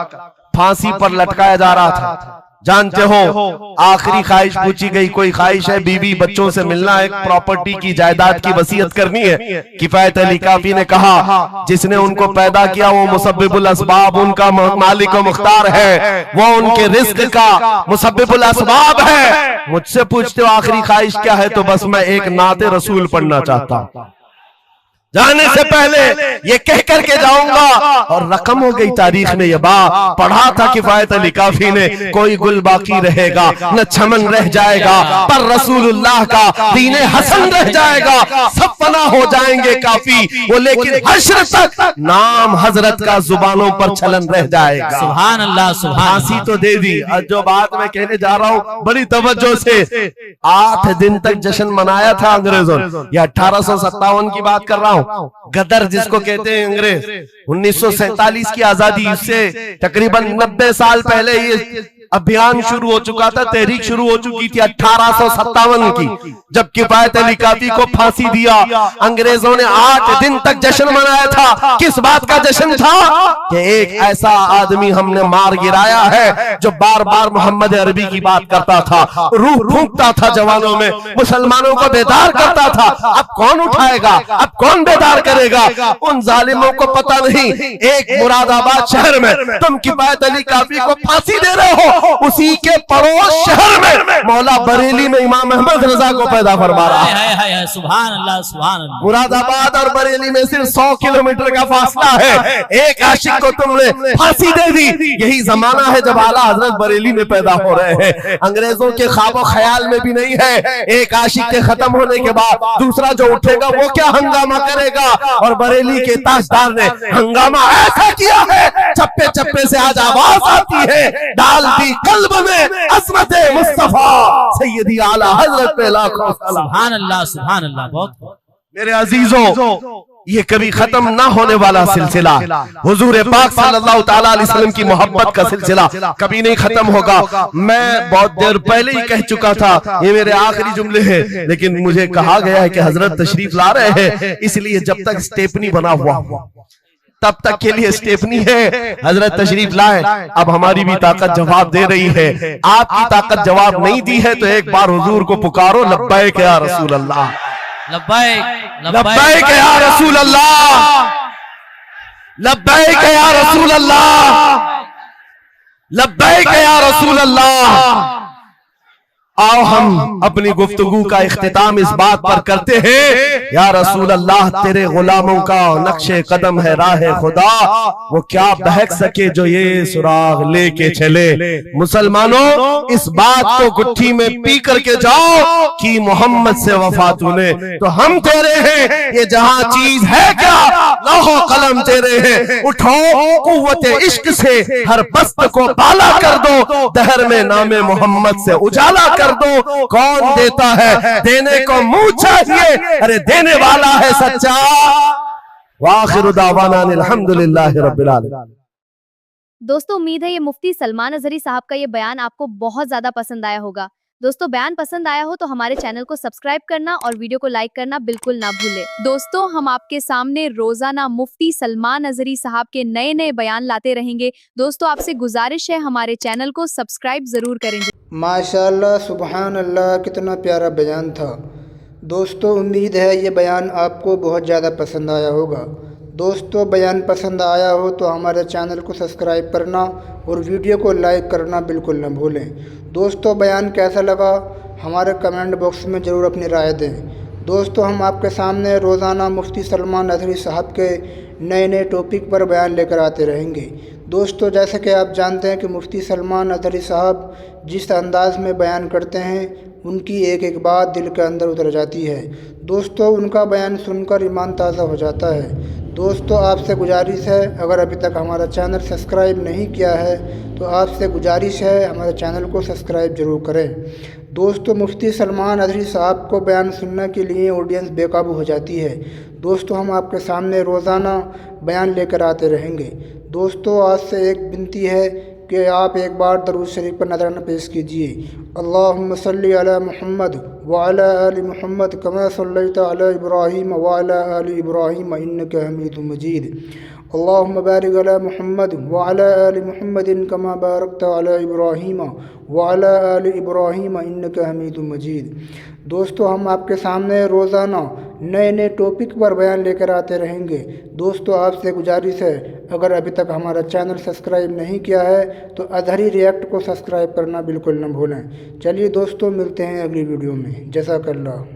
Speaker 2: फांसी पर लटकाया जा रहा था। जानते हो, आखिरी ख्वाहिश पूछी गई, कोई ख्वाहिश है? बीवी बच्चों से मिलना, एक प्रॉपर्टी की जायदाद की वसीयत करनी है। किफायत अली काफी ने कहा, जिसने उनको पैदा किया वो मुसब्बिबुल असबाब, उनका मालिक व मुख्तार है, वो उनके रिस्क का मुसब्बिबुल असबाब है। मुझसे पूछते हो आखिरी ख्वाहिश क्या है, तो बस मैं एक नाते रसूल पढ़ना चाहता हूं, जाने से पहले ये कह करके जाऊंगा। और रकम हो गई तारीख में ये बात पढ़ा था किफायत अली काफी ने, कोई गुल बाकी रहेगा न चमन रह जाएगा, पर रसूलुल्लाह का दीन हसन रह जाएगा। सब फना हो जाएंगे काफी वो, लेकिन हश्र तक नाम हजरत का जुबानों पर छलन रह जाएगा।
Speaker 3: सुभान अल्लाह, सुभान।
Speaker 2: फांसी तो दे दी, और जो बात मैं कहने जा रहा हूं बड़ी तवज्जो से, 8 दिन तक जश्न मनाया था अंग्रेजों ने। यह 1857 की बात कर रहा हूं। गदर जिसको कहते हैं अंग्रेज, 1947 की आजादी से तकरीबन 90 साल पहले ये अभियान शुरू हो चुका था, तहरीक शुरू हो चुकी थी 1857 की, जब किफायत अली काफी को फांसी दिया। अंग्रेजों ने 8 दिन तक जश्न मनाया था। किस बात का जश्न था? कि एक ऐसा आदमी हमने मार गिराया है जो बार बार मोहम्मद अरबी की बात करता था, रूह फूंकता था जवानों में, मुसलमानों को बेदार करता था। अब कौन उठाएगा, अब कौन बेदार करेगा? उन जालिमों को पता नहीं, एक मुरादाबाद शहर में तुम किफायत अली काफी को फांसी दे रहे हो, उसी के पड़ोस शहर में मौला बरेली में इमाम अहमद रजा को पैदा फरमा रहा है।
Speaker 3: सुभान अल्लाह, सुभान अल्लाह।
Speaker 2: मुरादाबाद और बरेली में सिर्फ 100 किलोमीटर का फासला है। एक आशिक को तुमने फांसी दे दी। यही जमाना है जब आला हजरत बरेली में पैदा हो रहे हैं। अंग्रेजों के ख्वाबो ख्याल में भी नहीं है एक आशिक के खत्म होने के बाद दूसरा जो उठेगा वो क्या हंगामा करेगा। और बरेली के ताजदार ने हंगामा ऐसा किया है, चप्पे चप्पे से आज आवाज आती है, डाल दी कल्ब में अज़मत मुस्तफा सैयदी आला हजरत पे लाखों सलाम।
Speaker 3: सुभान अल्लाह, सुभान अल्लाह। बहुत
Speaker 2: मेरे अजीजों, ये कभी खत्म ना होने वाला सिलसिला, हुजूर पाक सल्लल्लाहु तआला अलैहि वसल्लम की मोहब्बत का सिलसिला कभी नहीं खत्म होगा। मैं बहुत देर पहले ही कह चुका था, ये मेरे आखिरी जुमले हैं, लेकिन मुझे कहा गया है कि हजरत तशरीफ ला रहे हैं, इसलिए जब तक स्टेपनी बना हुआ तब तक के लिए स्टेपनी है। हजरत तशरीफ लाए, अब हमारी भी ताकत जवाब दे रही है। आपकी ताकत जवाब नहीं दी है तो एक बार हुजूर को पुकारो, लब्बैक या रसूल अल्लाह,
Speaker 3: लब्बैक,
Speaker 2: लब्बैक या रसूल अल्लाह, लब्बैक या रसूल अल्लाह, लब्बैक या रसूल अल्लाह। आओ हम अपनी गुफ्तगू का इख्तिताम इस बात पर करते हैं, या रसूल अल्लाह तेरे गुलामों का नक्शे कदम है राह खुदा, वो क्या बहक सके जो ये सुराग लेके चले। मुसलमानों, इस बात को गुट्ठी में पी करके जाओ कि मोहम्मद से वफा तूने तो हम तेरे हैं, ये जहां चीज है क्या लौह कलम तेरे हैं। उठो कुव्वत इश्क से हर बस्त को बाला कर दो, दहर में नामे मोहम्मद से उजाला कर दो। कौन देता है, देने को मुंह चाहिए, अरे देने वाला है सच्चा। वाखिरु दावाना अल्हम्दुलिल्लाहि रब्बिल आलमीन।
Speaker 4: दोस्तों, उम्मीद है ये मुफ्ती सलमान अजहरी साहब का ये बयान आपको बहुत ज्यादा पसंद आया होगा। दोस्तों, बयान पसंद आया हो तो हमारे चैनल को सब्सक्राइब करना और वीडियो को लाइक करना बिल्कुल ना भूलें। दोस्तों, हम आपके सामने रोजाना मुफ्ती सलमान अजहरी साहब के नए नए बयान लाते रहेंगे। दोस्तों, आपसे गुजारिश है हमारे चैनल को सब्सक्राइब जरूर करें।
Speaker 5: माशाअल्लाह, सुबहान अल्लाह, कितना प्यारा बयान था। दोस्तों, उम्मीद है ये बयान आपको बहुत ज़्यादा पसंद आया होगा। दोस्तों, बयान पसंद आया हो तो हमारे चैनल को सब्सक्राइब करना और वीडियो को लाइक करना बिल्कुल न भूलें। दोस्तों, बयान कैसा लगा हमारे कमेंट बॉक्स में ज़रूर अपनी राय दें। दोस्तों, हम आपके सामने रोज़ाना मुफ्ती सलमान अजहरी साहब के नए नए टॉपिक पर बयान लेकर आते रहेंगे। दोस्तों, जैसे कि आप जानते हैं कि मुफ्ती सलमान अजहरी साहब जिस अंदाज़ में बयान करते हैं, उनकी एक एक बात दिल के अंदर उतर जाती है। दोस्तों, उनका बयान सुनकर ईमान ताज़ा हो जाता है। दोस्तों, आपसे गुजारिश है, अगर अभी तक हमारा चैनल सब्सक्राइब नहीं किया है तो आपसे गुजारिश है हमारे चैनल को सब्सक्राइब ज़रूर करें। दोस्तों, मुफ्ती सलमान अजहरी साहब को बयान सुनने के लिए ऑडियंस बेकाबू हो जाती है। दोस्तों, हम आपके सामने रोज़ाना बयान लेकर आते रहेंगे। दोस्तों, आज से एक विनती है कि आप एक बार दरूद शरीफ पर नज़राना पेश कीजिए। अल्लाहुम्मा सल्ली अला मुहम्मद व अला आलि मुहम्मद कमा सल्लैता अला इब्राहीम व अला आलि इब्राहीम इन्नका हमीदुम मजीद। अल्लाहुम्मा बारिक अला मुहम्मद व अला आलि मुहम्मदिन कमा बारकता अला इब्राहीम व अला आलि इब्राहीम इन्नका हमीदुम मजीद। दोस्तों, हम आपके सामने रोज़ाना नए नए टॉपिक पर बयान लेकर आते रहेंगे। दोस्तों, आपसे गुजारिश है, अगर अभी तक हमारा चैनल सब्सक्राइब नहीं किया है तो अजहरी रिएक्ट को सब्सक्राइब करना बिल्कुल न भूलें। चलिए दोस्तों, मिलते हैं अगली वीडियो में। जज़ाकल्लाह।